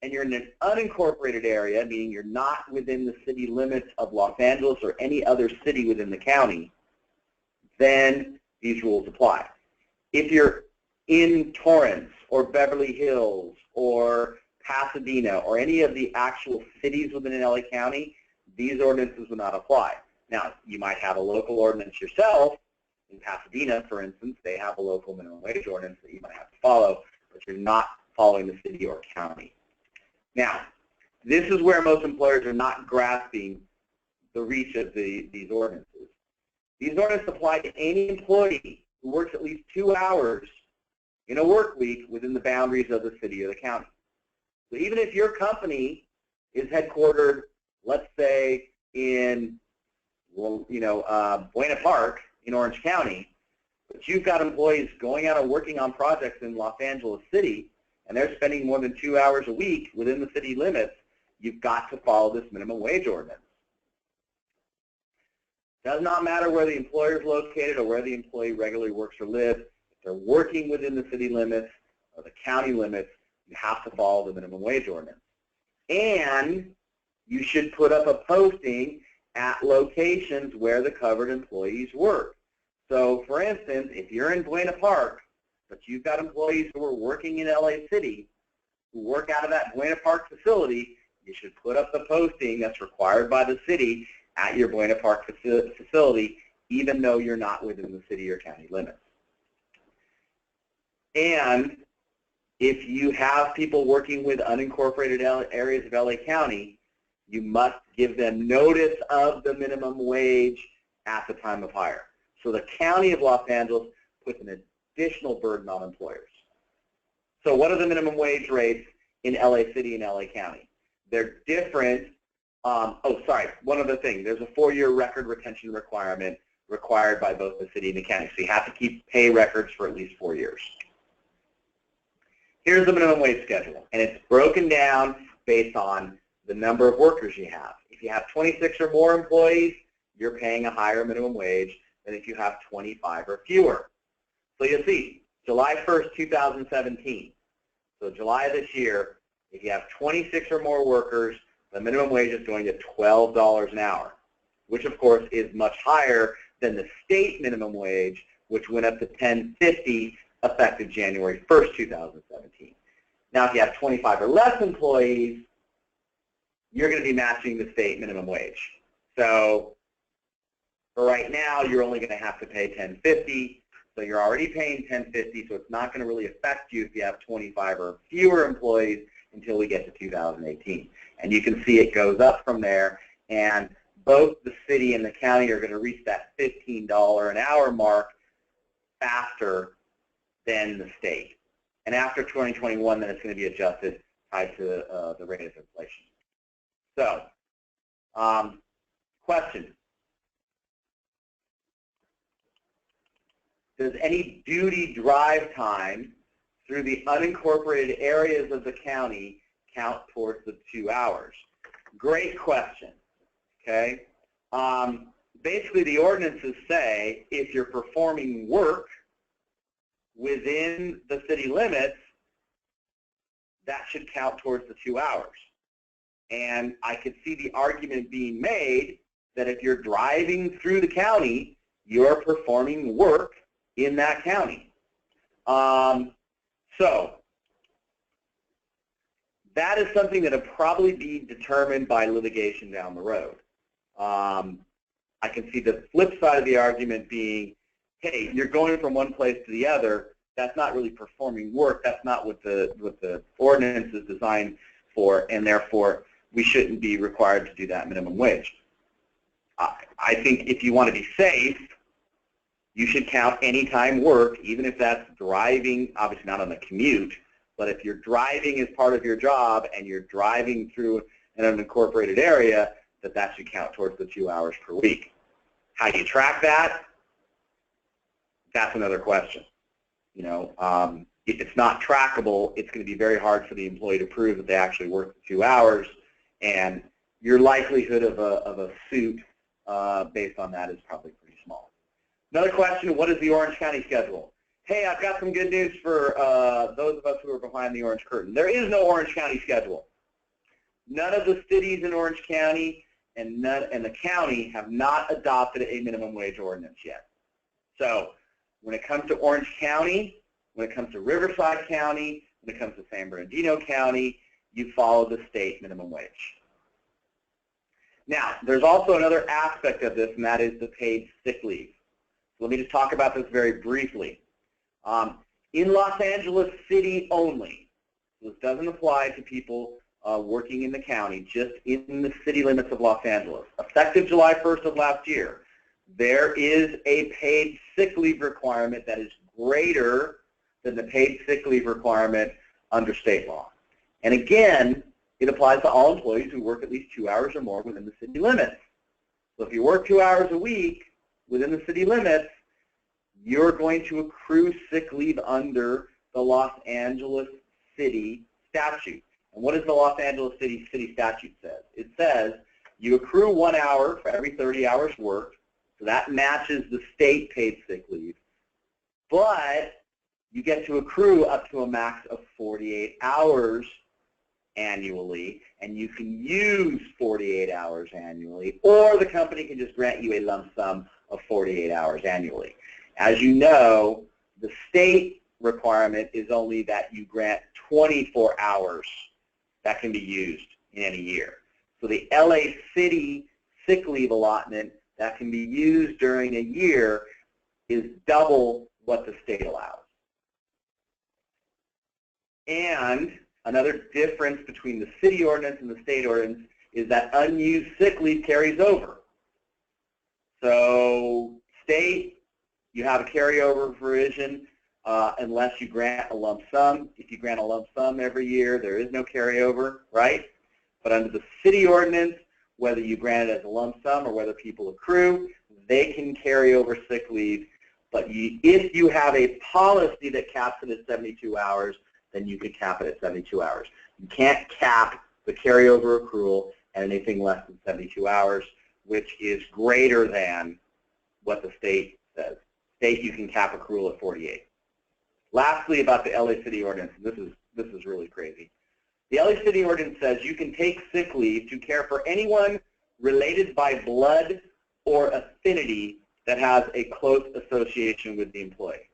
and you're in an unincorporated area, meaning you're not within the city limits of Los Angeles or any other city within the county, then these rules apply. If you're in Torrance or Beverly Hills or Pasadena or any of the actual cities within LA County, these ordinances will not apply. Now, you might have a local ordinance yourself. In Pasadena, for instance, they have a local minimum wage ordinance that you might have to follow, but you're not following the city or county. Now, this is where most employers are not grasping the reach of these ordinances. These ordinances apply to any employee who works at least 2 hours in a work week within the boundaries of the city or the county. So even if your company is headquartered, let's say, in Buena Park in Orange County, but you've got employees going out and working on projects in Los Angeles City, and they're spending more than 2 hours a week within the city limits, you've got to follow this minimum wage ordinance. Does not matter where the employer is located or where the employee regularly works or lives. If they're working within the city limits or the county limits, you have to follow the minimum wage ordinance. And you should put up a posting at locations where the covered employees work. So, for instance, if you're in Buena Park, but you've got employees who are working in LA City who work out of that Buena Park facility, you should put up the posting that's required by the city at your Buena Park facility, even though you're not within the city or county limits. And if you have people working with unincorporated areas of LA County, you must give them notice of the minimum wage at the time of hire. So the County of Los Angeles puts an additional burden on employers. So what are the minimum wage rates in LA City and LA County? They're different. One other thing. There's a 4-year record retention requirement required by both the city and the county. So you have to keep pay records for at least 4 years. Here's the minimum wage schedule, and it's broken down based on the number of workers you have. If you have 26 or more employees, you're paying a higher minimum wage than if you have 25 or fewer. So you'll see, July 1st, 2017. So July of this year, if you have 26 or more workers, the minimum wage is going to $12 an hour. which of course is much higher than the state minimum wage, which went up to $10.50 effective January 1st, 2017. Now, if you have 25 or less employees, you're going to be matching the state minimum wage. So for right now, you're only going to have to pay $10.50. So you're already paying $10.50, so it's not going to really affect you if you have 25 or fewer employees until we get to 2018. And you can see it goes up from there, and both the city and the county are going to reach that $15 an hour mark faster than the state. And after 2021, then it's going to be adjusted tied to the rate of inflation. So, question. Does any duty drive time through the unincorporated areas of the county count towards the 2 hours? Great question, okay? Basically, the ordinances say if you're performing work within the city limits, that should count towards the 2 hours. And I could see the argument being made that if you're driving through the county, you're performing work in that county. So that is something that will probably be determined by litigation down the road. I can see the flip side of the argument being, hey, you're going from one place to the other. That's not really performing work. That's not what the ordinance is designed for, and therefore we shouldn't be required to do that minimum wage. I think if you want to be safe, you should count any time work, even if that's driving, obviously not on the commute, but if you're driving as part of your job and you're driving through an unincorporated area, that should count towards the 2 hours per week. How do you track that? That's another question. You know, if it's not trackable, it's going to be very hard for the employee to prove that they actually worked the 2 hours, and your likelihood of a suit based on that is probably pretty small. Another question, what is the Orange County schedule? Hey, I've got some good news for those of us who are behind the orange curtain. There is no Orange County schedule. None of the cities in Orange County and the county have not adopted a minimum wage ordinance yet. So when it comes to Orange County, when it comes to Riverside County, when it comes to San Bernardino County, you follow the state minimum wage. Now, there's also another aspect of this, and that is the paid sick leave. So let me just talk about this very briefly. In Los Angeles City only, this doesn't apply to people working in the county, just in the city limits of Los Angeles. Effective July 1st of last year, there is a paid sick leave requirement that is greater than the paid sick leave requirement under state law. And again, it applies to all employees who work at least 2 hours or more within the city limits. So if you work 2 hours a week within the city limits, you're going to accrue sick leave under the Los Angeles City statute. And what does the Los Angeles City statute say? It says you accrue 1 hour for every 30 hours worked, so that matches the state paid sick leave, but you get to accrue up to a max of 48 hours annually, and you can use 48 hours annually, or the company can just grant you a lump sum of 48 hours annually. As you know, the state requirement is only that you grant 24 hours that can be used in any year. So the LA City sick leave allotment that can be used during a year is double what the state allows. And another difference between the city ordinance and the state ordinance is that unused sick leave carries over. So state, you have a carryover provision unless you grant a lump sum. If you grant a lump sum every year, there is no carryover, right? But under the city ordinance, whether you grant it as a lump sum or whether people accrue, they can carry over sick leave. But if you have a policy that caps it at 72 hours, then you could cap it at 72 hours. You can't cap the carryover accrual at anything less than 72 hours, which is greater than what the state says. State, you can cap accrual at 48. Lastly, about the LA City ordinance, this is really crazy. The LA City ordinance says you can take sick leave to care for anyone related by blood or affinity that has a close association with the employee.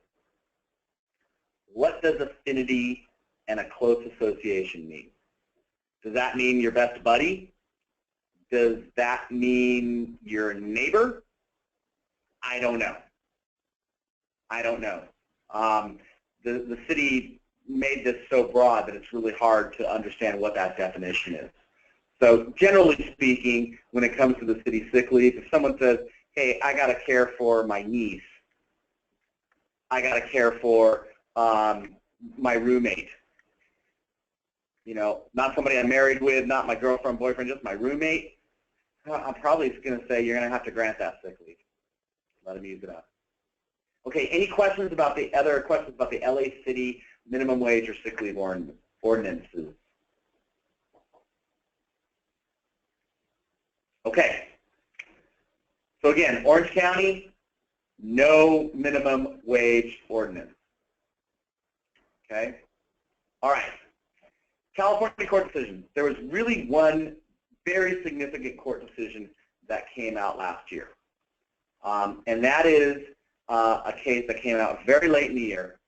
What does affinity and a close association mean? Does that mean your best buddy? Does that mean your neighbor? I don't know. I don't know. The city made this so broad that it's really hard to understand what that definition is. So generally speaking, when it comes to the city sick leave, if someone says, hey, I got to care for my niece, I got to care for my roommate, you know, not somebody I'm married with, not my girlfriend, boyfriend, just my roommate, I'm probably going to say you're going to have to grant that sick leave. Let them use it up. Okay, any questions about the other questions about the LA City minimum wage or sick leave ordinances? Okay. So again, Orange County, no minimum wage ordinance. Okay. All right. California court decision. There was really one very significant court decision that came out last year. And that is a case that came out very late in the year,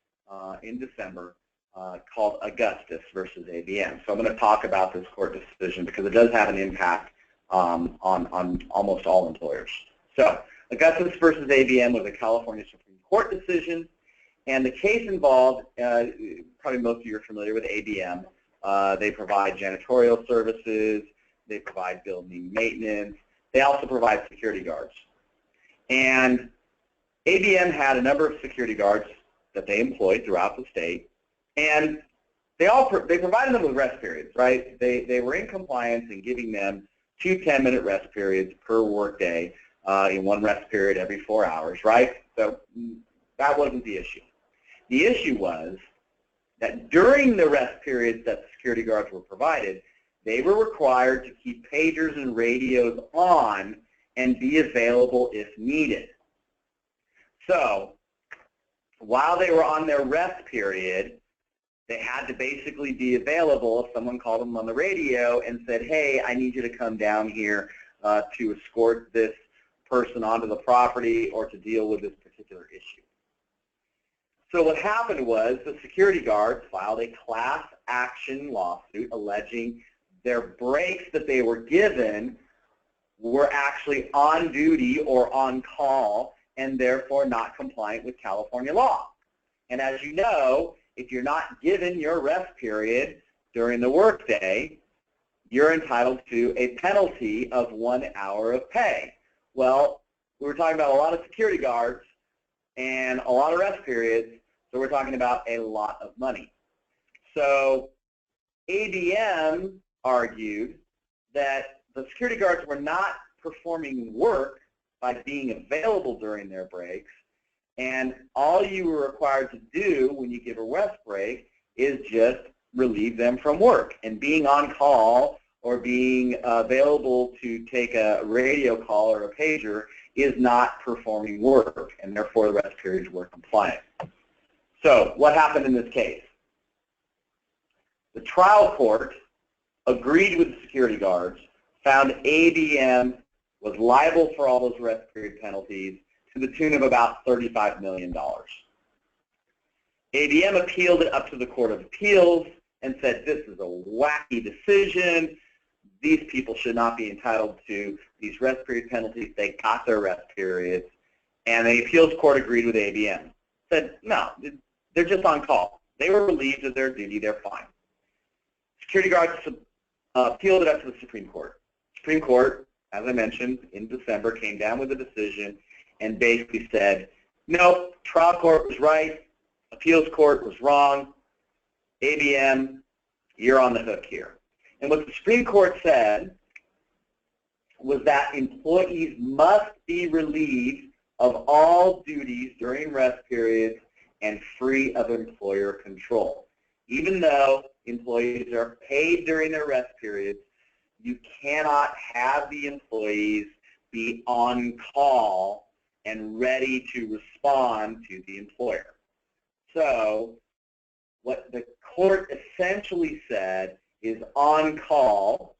in December, called Augustus versus ABM. So I'm going to talk about this court decision because it does have an impact on almost all employers. So Augustus versus ABM was a California Supreme Court decision, and the case involved, probably most of you are familiar with ABM. They provide janitorial services, they provide building maintenance, they also provide security guards. And ABM had a number of security guards that they employed throughout the state, and they provided them with rest periods, right? They were in compliance in giving them 2 10-minute rest periods per workday, in one rest period every 4 hours, right? So that wasn't the issue. The issue was that during the rest periods that the security guards were provided, they were required to keep pagers and radios on and be available if needed. So while they were on their rest period, they had to basically be available if someone called them on the radio and said, hey, I need you to come down here to escort this person onto the property or to deal with this particular issue. So what happened was the security guards filed a class action lawsuit alleging their breaks that they were given were actually on duty or on call and therefore not compliant with California law. And as you know, if you're not given your rest period during the workday, you're entitled to a penalty of 1 hour of pay. Well, we were talking about a lot of security guards and a lot of rest periods, so we're talking about a lot of money. So ABM argued that the security guards were not performing work by being available during their breaks, and all you were required to do when you give a rest break is just relieve them from work. And being on call or being available to take a radio call or a pager is not performing work, and therefore the rest periods were compliant. So what happened in this case? The trial court agreed with the security guards, found ABM was liable for all those rest period penalties to the tune of about $35 million. ABM appealed it up to the Court of Appeals and said this is a wacky decision. These people should not be entitled to these rest period penalties. They got their rest periods. And the appeals court agreed with ABM. Said, no, they're just on call. They were relieved of their duty. They're fine. Security guards appealed it up to the Supreme Court. Supreme Court, as I mentioned, in December came down with a decision and basically said, no, trial court was right, appeals court was wrong, ABM, you're on the hook here. And what the Supreme Court said was that employees must be relieved of all duties during rest periods and free of employer control. Even though employees are paid during their rest periods, you cannot have the employees be on call and ready to respond to the employer. So what the court essentially said is on call,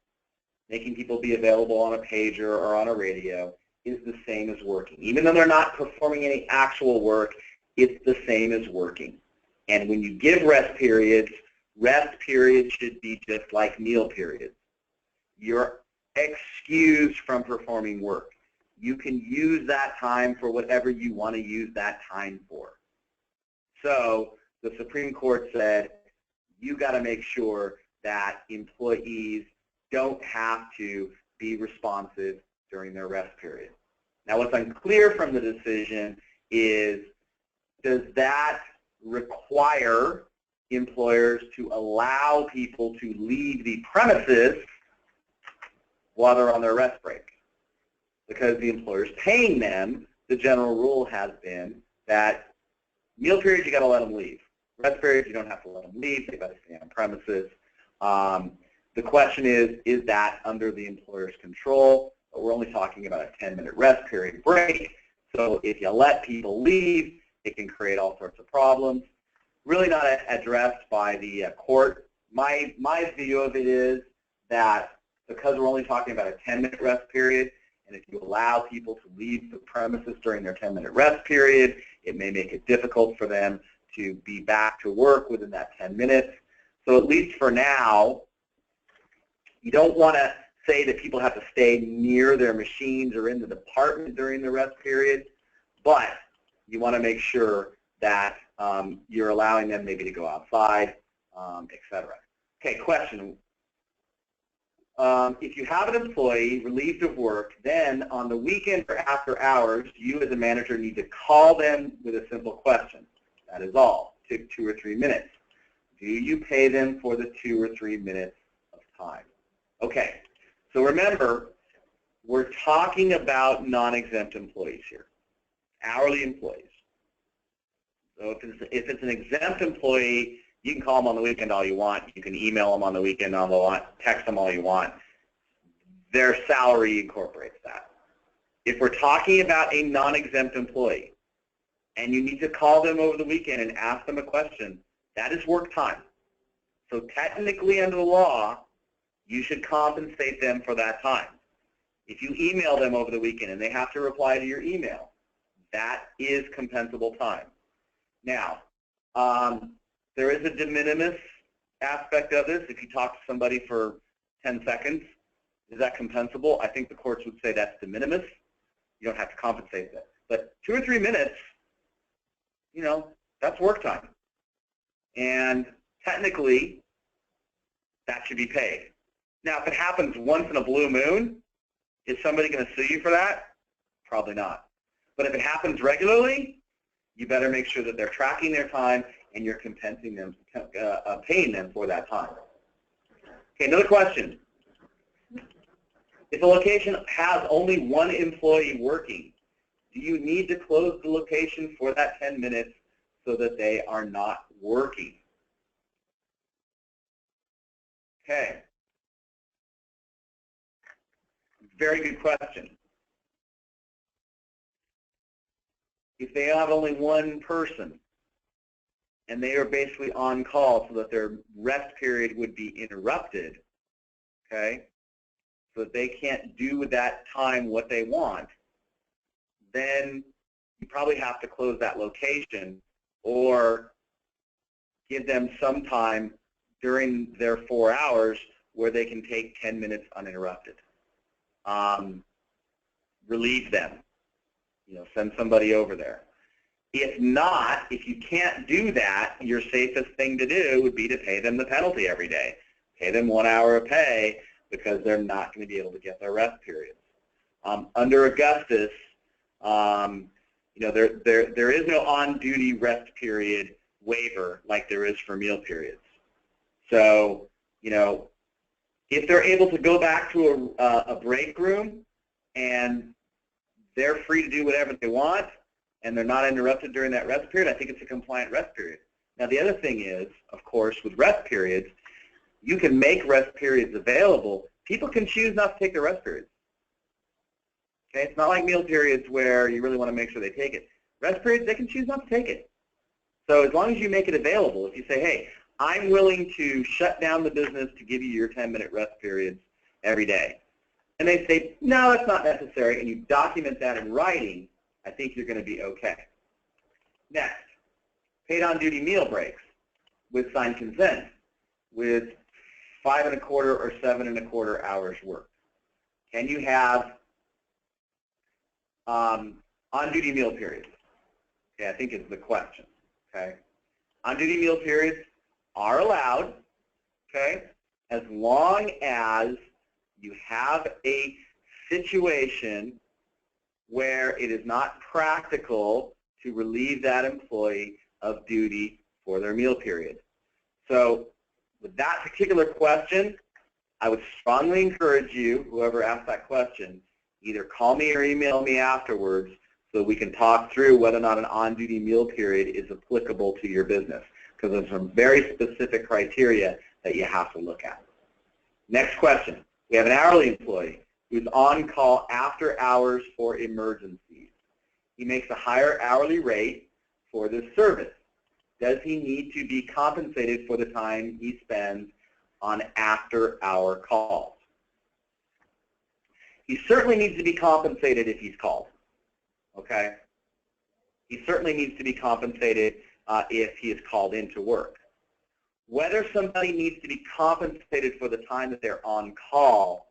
making people be available on a pager or on a radio, is the same as working. Even though they're not performing any actual work, it's the same as working. And when you give rest periods should be just like meal periods. You're excused from performing work. You can use that time for whatever you want to use that time for. So the Supreme Court said, you got to make sure that employees don't have to be responsive during their rest period. Now, what's unclear from the decision is, does that require employers to allow people to leave the premises while they're on their rest break? Because the employer's paying them, the general rule has been that meal periods, you got to let them leave. Rest periods, you don't have to let them leave. They've got to stay on premises. The question is that under the employer's control? But we're only talking about a 10-minute rest period break. So if you let people leave, it can create all sorts of problems. Really not addressed by the court. My view of it is that because we're only talking about a 10-minute rest period, and if you allow people to leave the premises during their 10-minute rest period, it may make it difficult for them to be back to work within that 10 minutes. So at least for now, you don't want to say that people have to stay near their machines or in the department during the rest period, but you want to make sure that you're allowing them maybe to go outside, etc. Okay, question. If you have an employee relieved of work, then on the weekend or after hours, you as a manager need to call them with a simple question. That is all. Take 2 or 3 minutes. Do you pay them for the 2 or 3 minutes of time? Okay, so remember, we're talking about non-exempt employees here, hourly employees. So if it's an exempt employee, you can call them on the weekend all you want. You can email them on the weekend all you want, text them all you want. Their salary incorporates that. If we're talking about a non-exempt employee and you need to call them over the weekend and ask them a question, that is work time. So technically under the law, you should compensate them for that time. If you email them over the weekend and they have to reply to your email, that is compensable time. Now, there is a de minimis aspect of this. If you talk to somebody for 10 seconds, is that compensable? I think the courts would say that's de minimis. You don't have to compensate that. But 2 or 3 minutes, you know, that's work time. And technically, that should be paid. Now, if it happens once in a blue moon, is somebody going to sue you for that? Probably not. But if it happens regularly, you better make sure that they're tracking their time and you're compensing them, paying them for that time. Okay, another question. If a location has only one employee working, do you need to close the location for that 10 minutes so that they are not working? Okay. Very good question. If they have only one person and they are basically on call so that their rest period would be interrupted, okay, so that they can't do with that time what they want, then you probably have to close that location or give them some time during their 4 hours where they can take 10 minutes uninterrupted. Relieve them, you know, send somebody over there. If not, if you can't do that, your safest thing to do would be to pay them the penalty every day. Pay them 1 hour of pay because they're not going to be able to get their rest periods. Under Augustus, you know, there is no on-duty rest period waiver like there is for meal periods. So, you know, if they're able to go back to a break room and they're free to do whatever they want and they're not interrupted during that rest period, I think it's a compliant rest period. Now, the other thing is, of course, with rest periods, you can make rest periods available. People can choose not to take their rest periods. Okay, it's not like meal periods where you really want to make sure they take it. Rest periods, they can choose not to take it. So as long as you make it available, if you say, hey, I'm willing to shut down the business to give you your 10-minute rest periods every day, and they say, no, that's not necessary, and you document that in writing, I think you're going to be okay. Next, paid on-duty meal breaks with signed consent with 5 1/4 or 7 1/4 hours worked. Can you have on-duty meal periods? Okay, I think is the question. Okay, on-duty meal periods are allowed. Okay, as long as you have a situation where it is not practical to relieve that employee of duty for their meal period. So with that particular question, I would strongly encourage you, whoever asked that question, either call me or email me afterwards so we can talk through whether or not an on-duty meal period is applicable to your business, because there's some very specific criteria that you have to look at. Next question. We have an hourly employee who's on call after hours for emergencies. He makes a higher hourly rate for this service. Does he need to be compensated for the time he spends on after-hour calls? He certainly needs to be compensated if he's called, okay? He certainly needs to be compensated if he is called into work. Whether somebody needs to be compensated for the time that they're on call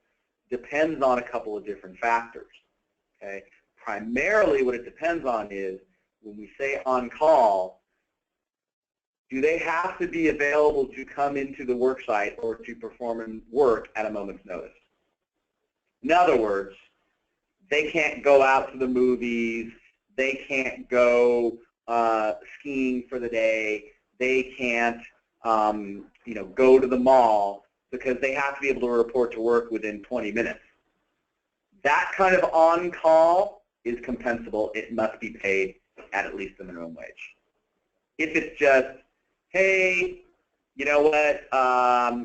depends on a couple of different factors, okay? Primarily what it depends on is when we say on call, do they have to be available to come into the work site or to perform work at a moment's notice? In other words, they can't go out to the movies, they can't go skiing for the day, they can't go to the mall because they have to be able to report to work within 20 minutes. That kind of on-call is compensable. It must be paid at least the minimum wage. If it's just, hey, you know what,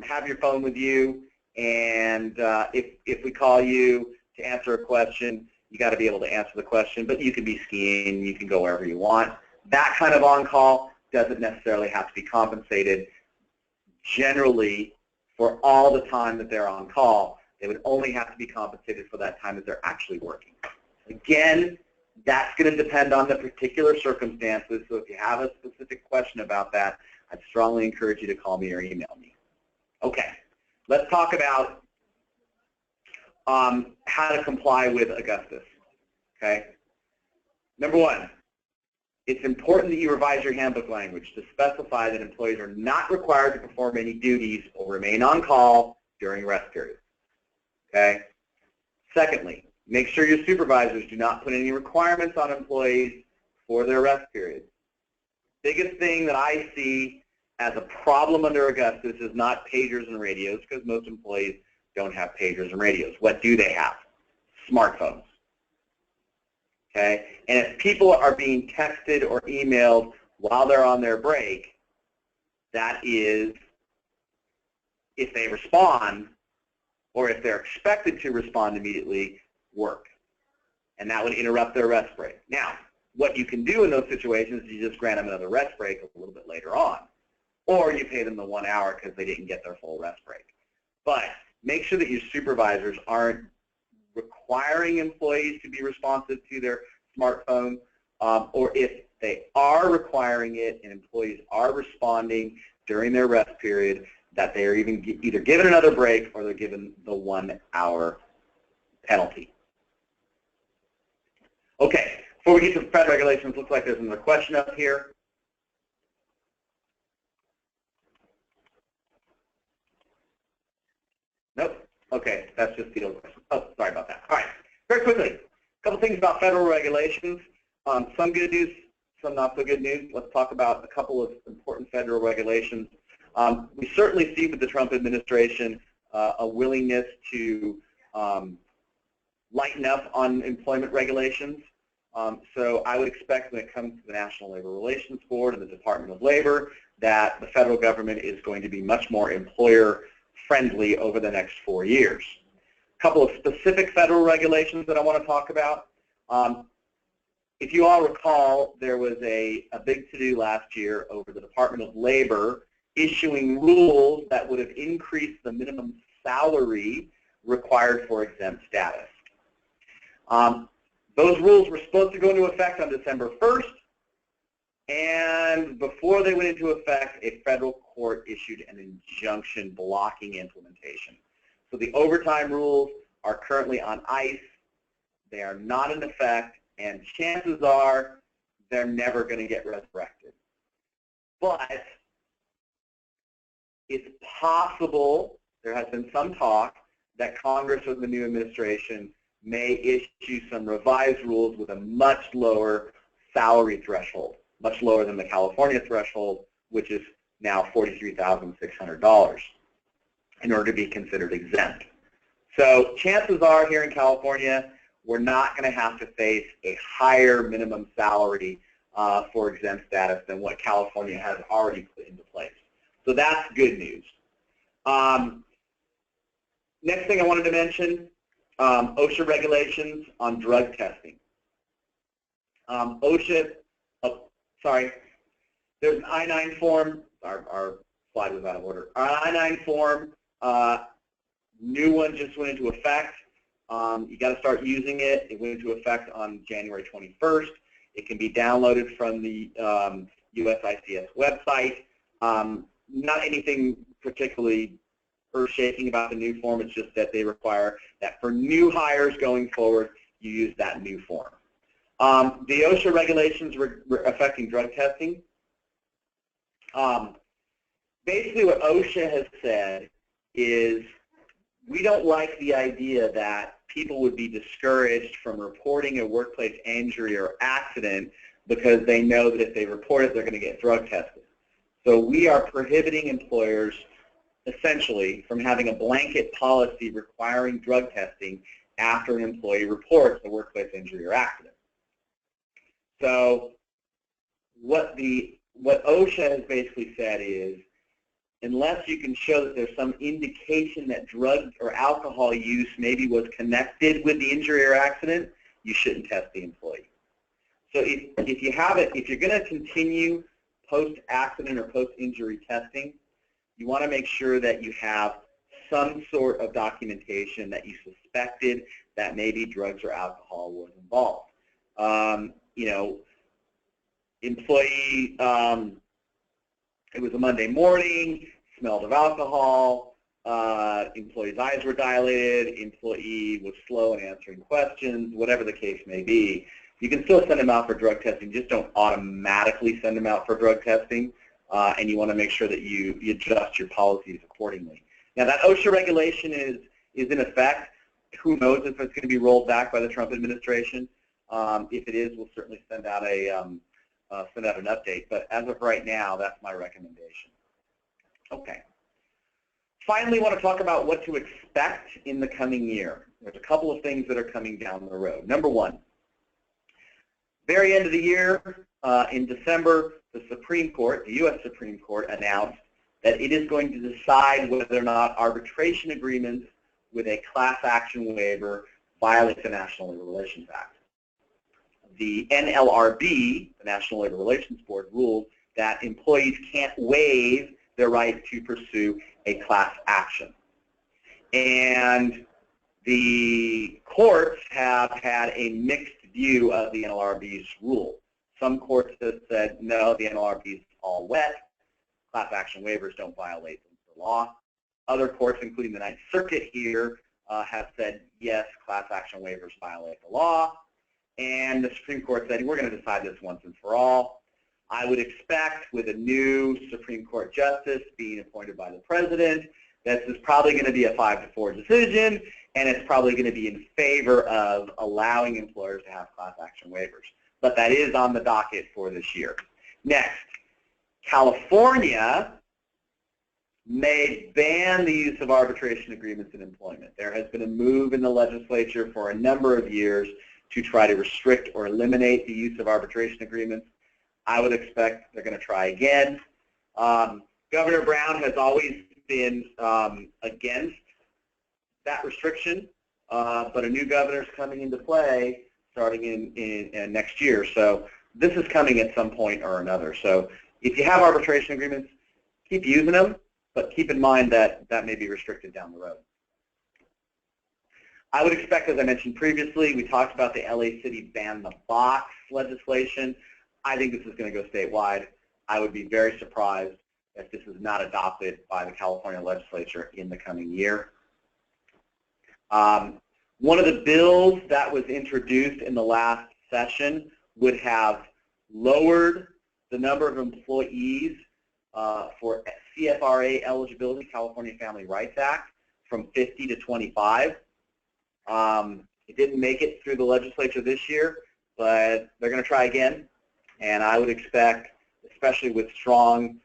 have your phone with you, and if we call you to answer a question, you got to be able to answer the question, but you can be skiing, you can go wherever you want. That kind of on-call doesn't necessarily have to be compensated. Generally, for all the time that they're on call, they would only have to be compensated for that time that they're actually working. Again, that's going to depend on the particular circumstances, so if you have a specific question about that, I'd strongly encourage you to call me or email me. Okay, let's talk about how to comply with Augustus. Okay, number one, it's important that you revise your handbook language to specify that employees are not required to perform any duties or remain on call during rest periods. Okay. Secondly, make sure your supervisors do not put any requirements on employees for their rest periods. Biggest thing that I see as a problem under Augustus is not pagers and radios, because most employees don't have pagers and radios. What do they have? Smartphones. Okay? And if people are being texted or emailed while they're on their break, that is, if they respond, or if they're expected to respond immediately, work. And that would interrupt their rest break. Now, what you can do in those situations is you just grant them another rest break a little bit later on. Or you pay them the 1 hour because they didn't get their full rest break. But make sure that your supervisors aren't requiring employees to be responsive to their smartphone, or if they are requiring it and employees are responding during their rest period, that they are either given another break or they're given the 1 hour penalty. Okay, before we get to federal regulations, looks like there's another question up here. Nope. Okay, that's just the old question. Oh, sorry about that. All right, very quickly, a couple things about federal regulations. Some good news, some not so good news. Let's talk about a couple of important federal regulations. We certainly see with the Trump administration a willingness to lighten up on employment regulations. So I would expect when it comes to the National Labor Relations Board and the Department of Labor that the federal government is going to be much more employer-friendly over the next 4 years. A couple of specific federal regulations that I want to talk about. If you all recall, there was a big to-do last year over the Department of Labor issuing rules that would have increased the minimum salary required for exempt status. Those rules were supposed to go into effect on December 1st, and before they went into effect, a federal court issued an injunction blocking implementation. So the overtime rules are currently on ice. They are not in effect, and chances are they're never going to get resurrected. But it's possible, there has been some talk, that Congress or the new administration may issue some revised rules with a much lower salary threshold, much lower than the California threshold, which is now $43,600, in order to be considered exempt. So chances are here in California, we're not going to have to face a higher minimum salary for exempt status than what California has already put into place. So that's good news. Next thing I wanted to mention, OSHA regulations on drug testing. OSHA, there's an I-9 form, our slide was out of order. Our I-9 form, new one just went into effect. You got to start using it. It went into effect on January 21st. It can be downloaded from the USICS website. Not anything particularly earth-shaking about the new form. It's just that they require that for new hires going forward, you use that new form. The OSHA regulations affecting drug testing. Basically what OSHA has said is we don't like the idea that people would be discouraged from reporting a workplace injury or accident because they know that if they report it, they're going to get drug tested. So we are prohibiting employers essentially from having a blanket policy requiring drug testing after an employee reports a workplace injury or accident. So what OSHA has basically said is, unless you can show that there's some indication that drug or alcohol use maybe was connected with the injury or accident, you shouldn't test the employee. So if you have it, if you're going to continue post-accident or post-injury testing, you want to make sure that you have some sort of documentation that you suspected that maybe drugs or alcohol was involved. You know, employee, it was a Monday morning, smelled of alcohol, employee's eyes were dilated, employee was slow in answering questions, whatever the case may be. You can still send them out for drug testing, just don't automatically send them out for drug testing, and you want to make sure that you adjust your policies accordingly. Now that OSHA regulation is in effect. Who knows if it's going to be rolled back by the Trump administration. If it is, we'll certainly send out an update. But as of right now, that's my recommendation. Okay. Finally, I want to talk about what to expect in the coming year. There's a couple of things that are coming down the road. Number one, very end of the year, in December, the Supreme Court, the U.S. Supreme Court, announced that it is going to decide whether or not arbitration agreements with a class action waiver violates the National Labor Relations Act. The NLRB, the National Labor Relations Board, ruled that employees can't waive their right to pursue a class action. And the courts have had a mixed view of the NLRB's rule. Some courts have said, no, the NLRB is all wet. Class action waivers don't violate the law. Other courts, including the Ninth Circuit here, have said, yes, class action waivers violate the law. And the Supreme Court said, we're going to decide this once and for all. I would expect with a new Supreme Court justice being appointed by the president, this is probably going to be a 5-4 decision, and it's probably going to be in favor of allowing employers to have class action waivers. But that is on the docket for this year. Next, California may ban the use of arbitration agreements in employment. There has been a move in the legislature for a number of years to try to restrict or eliminate the use of arbitration agreements. I would expect they're going to try again. Governor Brown has always been against that restriction, but a new governor is coming into play starting in next year. So this is coming at some point or another. So if you have arbitration agreements, keep using them, but keep in mind that that may be restricted down the road. I would expect, as I mentioned previously, we talked about the LA City ban the box legislation. I think this is going to go statewide. I would be very surprised if this is not adopted by the California legislature in the coming year. One of the bills that was introduced in the last session would have lowered the number of employees for CFRA eligibility, California Family Rights Act, from 50 to 25. It didn't make it through the legislature this year, but they're going to try again. And I would expect, especially with strong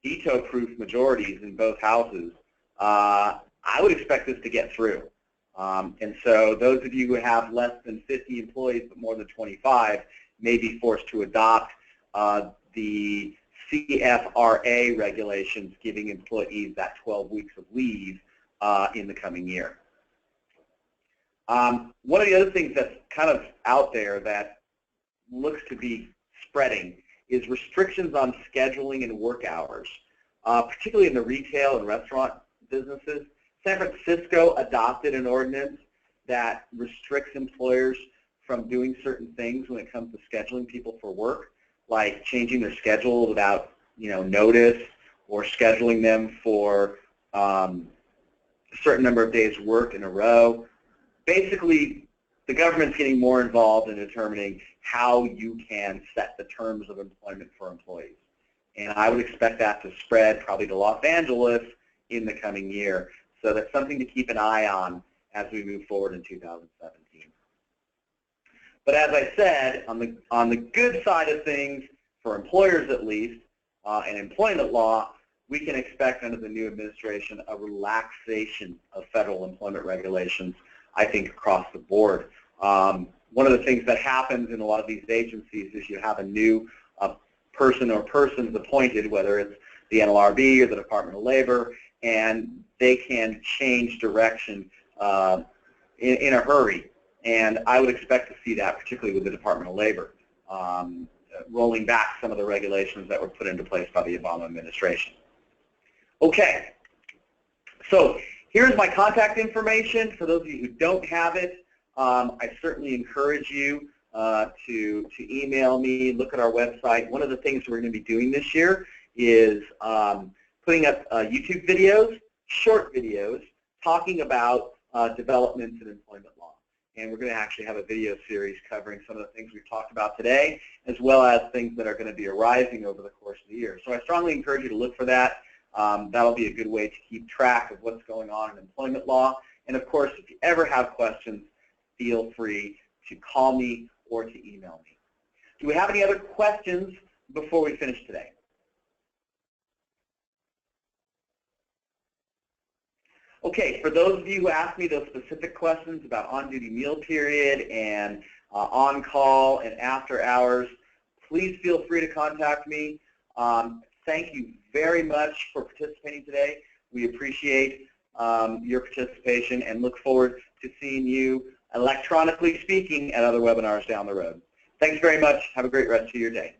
veto-proof majorities in both houses, I would expect this to get through. And so those of you who have less than 50 employees but more than 25 may be forced to adopt the CFRA regulations giving employees that 12 weeks of leave in the coming year. One of the other things that's kind of out there that looks to be spreading is restrictions on scheduling and work hours, particularly in the retail and restaurant businesses. San Francisco adopted an ordinance that restricts employers from doing certain things when it comes to scheduling people for work, like changing their schedule without, notice, or scheduling them for a certain number of days worked in a row. Basically, the government's getting more involved in determining how you can set the terms of employment for employees. And I would expect that to spread probably to Los Angeles in the coming year. So that's something to keep an eye on as we move forward in 2017. But as I said, on the good side of things, for employers at least, and employment law, we can expect under the new administration a relaxation of federal employment regulations, I think, across the board. One of the things that happens in a lot of these agencies is you have a new person or persons appointed, whether it's the NLRB or the Department of Labor, and they can change direction in a hurry. And I would expect to see that, particularly with the Department of Labor, rolling back some of the regulations that were put into place by the Obama administration. Okay, so here's my contact information. For those of you who don't have it, I certainly encourage you to email me, look at our website. One of the things we're going to be doing this year is putting up YouTube videos, short videos, talking about developments in employment law. And we're going to actually have a video series covering some of the things we've talked about today, as well as things that are going to be arising over the course of the year. So I strongly encourage you to look for that. That'll be a good way to keep track of what's going on in employment law. And of course, if you ever have questions, feel free to call me or to email me. Do we have any other questions before we finish today? Okay, for those of you who asked me those specific questions about on-duty meal period and on-call and after hours, please feel free to contact me. Thank you very much for participating today. We appreciate your participation and look forward to seeing you, electronically speaking, at other webinars down the road. Thanks very much. Have a great rest of your day.